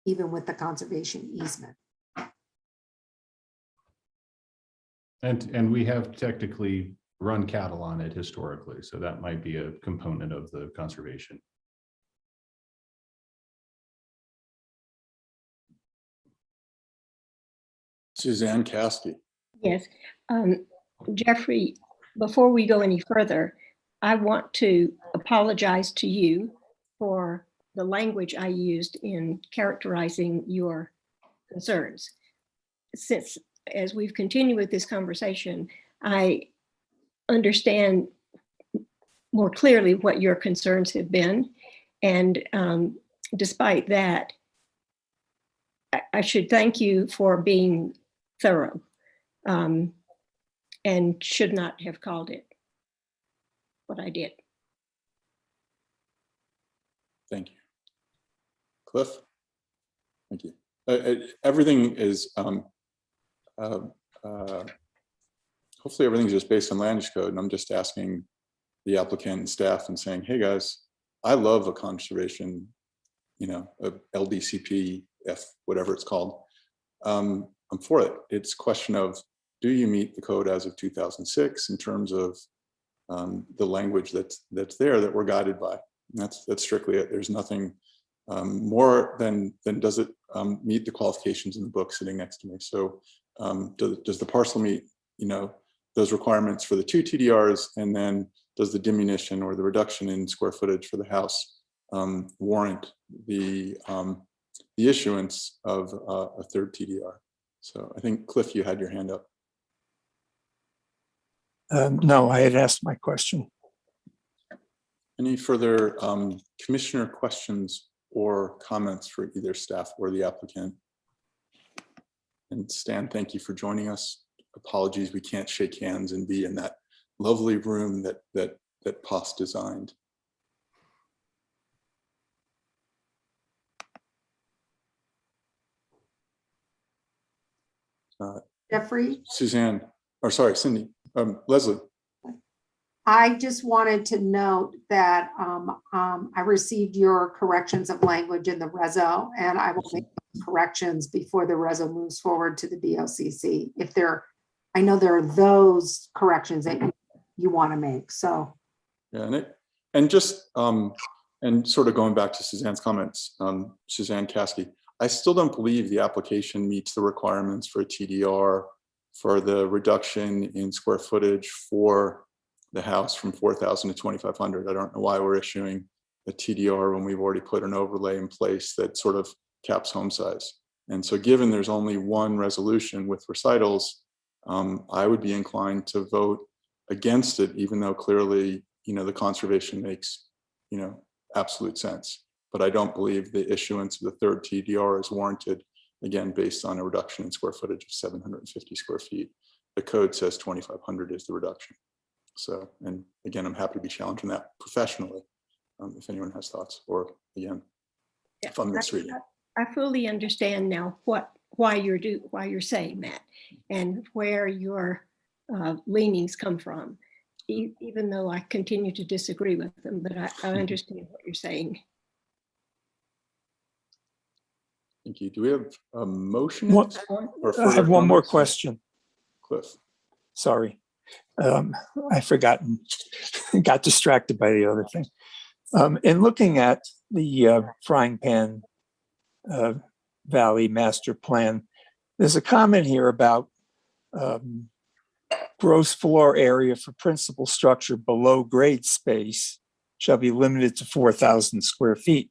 even with the conservation easement.
And we have technically run cattle on it historically, so that might be a component of the conservation.
Suzanne Caskey.
Yes. Jeffrey, before we go any further, I want to apologize to you for the language I used in characterizing your concerns. Since, as we've continued with this conversation, I understand more clearly what your concerns have been. And despite that, I should thank you for being thorough and should not have called it what I did.
Thank you. Cliff? Thank you. Everything is, hopefully everything's just based on land use code, and I'm just asking the applicant and staff and saying, hey guys, I love a conservation, a LDCP, whatever it's called. I'm for it. It's a question of, do you meet the code as of 2006 in terms of the language that's there that we're guided by? And that's strictly it. There's nothing more than does it meet the qualifications in the book sitting next to me. So does the parcel meet, those requirements for the 2 TDRs, and then does the diminution or the reduction in square footage for the house warrant the issuance of a 3rd TDR? So I think Cliff, you had your hand up.
No, I had asked my question.
Any further commissioner questions or comments for either staff or the applicant? And Stan, thank you for joining us. Apologies, we can't shake hands and be in that lovely room that POS designed.
Jeffrey?
Suzanne, or sorry, Cindy, Leslie.
I just wanted to note that I received your corrections of language in the reso, and I will make corrections before the reso moves forward to the BOCC. If I know there are those corrections that you want to make. So
yeah, and just and sort of going back to Suzanne's comments, Suzanne Caskey, I still don't believe the application meets the requirements for a TDR for the reduction in square footage for the house from 4,000 to 2,500. I don't know why we're issuing a TDR when we've already put an overlay in place that sort of caps home size. And so given there's only one resolution with recitals, I would be inclined to vote against it, even though clearly, the conservation makes, absolute sense. But I don't believe the issuance of the 3rd TDR is warranted, again, based on a reduction in square footage of 750 square feet. The code says 2,500 is the reduction. So, and again, I'm happy to be challenged on that professionally, if anyone has thoughts, or again, if I'm misreading.
I fully understand now why you're saying that, and where your leanings come from, even though I continue to disagree with them, but I understand what you're saying.
Thank you. Do we have a motion at this point? Or
I have one more
comments?
question.
Cliff.
Sorry. I forgotten, got distracted by the other thing. In looking at the Frying Pan Valley Master Plan, there's a comment here about gross floor area for principal structure below grade space shall be limited to 4,000 square feet.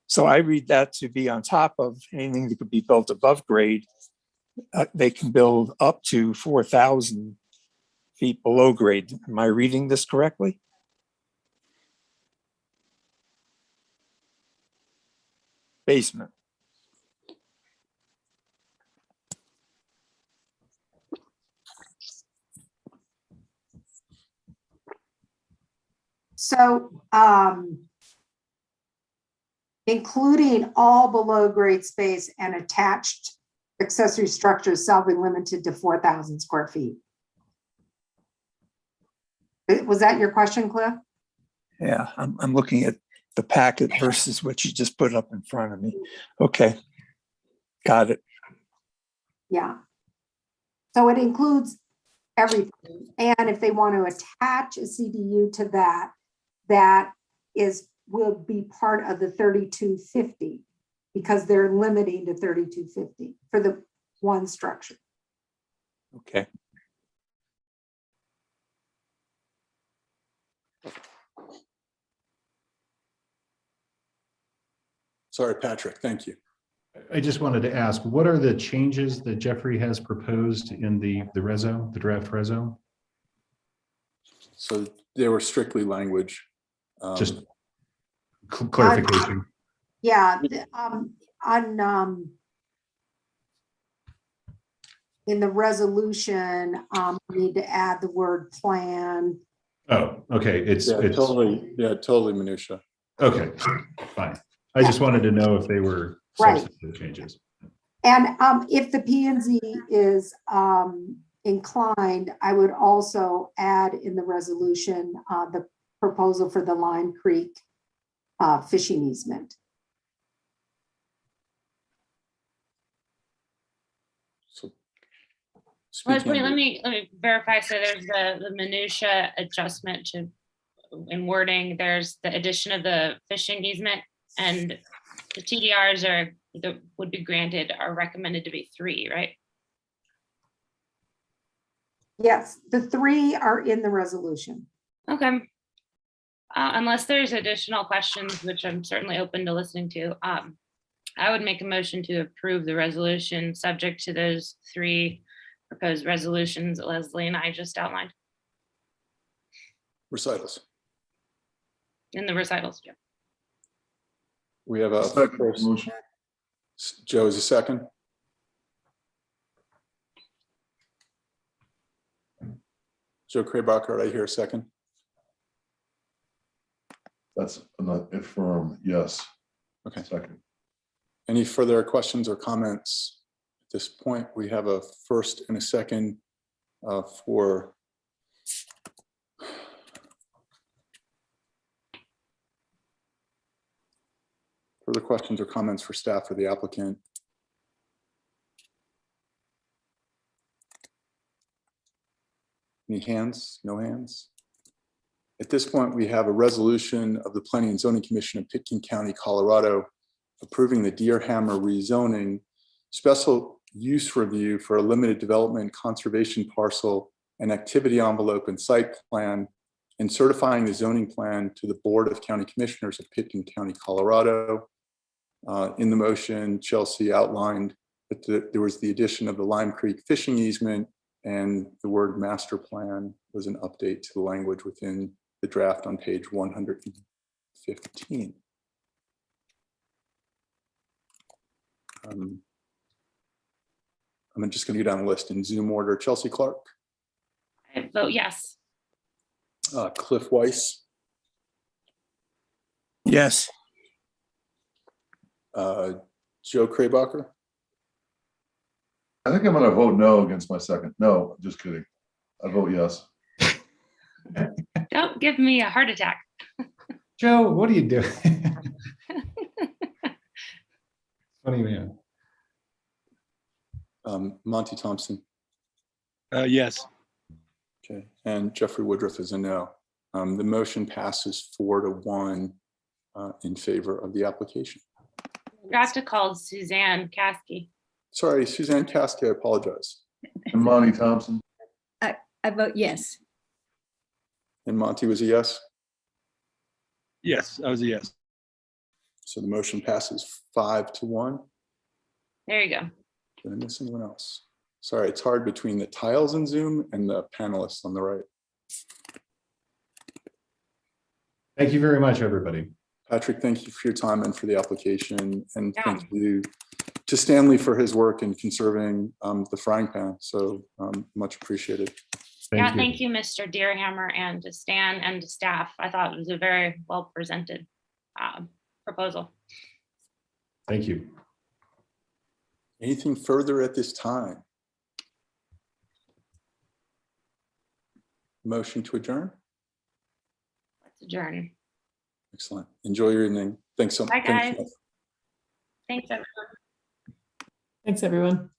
So I read that to be on top of anything that could be built above grade. They can build up to 4,000 feet below grade. Am I reading this correctly? Basement.
So including all below grade space and attached accessory structures shall be limited to 4,000 square feet. Was that your question, Cliff?
Yeah, I'm looking at the packet versus what you just put up in front of me. Okay, got it.
Yeah. So it includes everything. And if they want to attach a CDU to that, that will be part of the 3250 because they're limiting to 3250 for the one structure.
Okay.
Sorry, Patrick, thank you.
I just wanted to ask, what are the changes that Jeffrey has proposed in the reso, the draft reso?
So they were strictly language.
Just clarification.
Yeah, in the resolution, we need to add the word plan.
Oh, okay, it's
totally minutia.
okay, fine. I just wanted to know if they were
Right.
substantive changes.
And if the P and Z is inclined, I would also add in the resolution the proposal for the Lime Creek fishing easement.
So,
Let
speaking
me verify. So there's the minutia adjustment to in wording. There's the addition of the fishing easement, and the TDRs are that would be granted are recommended to be 3, right?
Yes, the 3 are in the resolution.
Okay. Unless there's additional questions, which I'm certainly open to listening to, I would make a motion to approve the resolution subject to those 3 proposed resolutions that Leslie and I just outlined
recitals.
in the recitals. Yeah.
We have a
Second
first.
motion.
Joe is a second. Joe Kraybacher, I hear a second.
That's an affirm, yes.
Okay.
Second.
Any further questions or comments? At this point, we have a first and a second for further questions or comments for staff or the applicant. Any hands? No hands? At this point, we have a resolution of the Planning and Zoning Commission of Pitkin County, Colorado, approving the Deer Hammer rezoning special use review for a limited development conservation parcel and activity envelope and site plan, and certifying the zoning plan to the Board of County Commissioners of Pitkin County, Colorado. In the motion, Chelsea outlined that there was the addition of the Lime Creek fishing easement, and the word master plan was an update to the language within the draft on page 115. I'm just going to go down the list in Zoom order. Chelsea Clark.
I vote yes.
Cliff Weiss.
Yes.
Joe Kraybacher.
I think I'm going to vote no against my second. No, just kidding. I vote yes.
Don't give me a heart attack.
Joe, what are you doing? Funny man.
Monty Thompson.
Yes.
Okay, and Jeffrey Woodruff is a no. The motion passes 4-1 in favor of the application.
Forgot to call Suzanne Caskey.
Sorry, Suzanne Caskey, I apologize.
And Monty Thompson.
I vote yes.
And Monty was a yes.
Yes, I was a yes.
So the motion passes 5-1.
There you go.
Did I miss anyone else? Sorry, it's hard between the tiles in Zoom and the panelists on the right.
Thank you very much, everybody.
Patrick, thank you for your time and for the application. And
Yeah.
thank you to Stanley for his work in conserving the frying pan. So much appreciated.
Thank you, Mr. Deerhammer, and to Stan and to staff. I thought it was a very well presented proposal.
Thank you.
Anything further at this time? Motion to adjourn?
Let's adjourn.
Excellent. Enjoy your evening. Thanks so much.
Bye, guys. Thanks, everyone.
Thanks, everyone.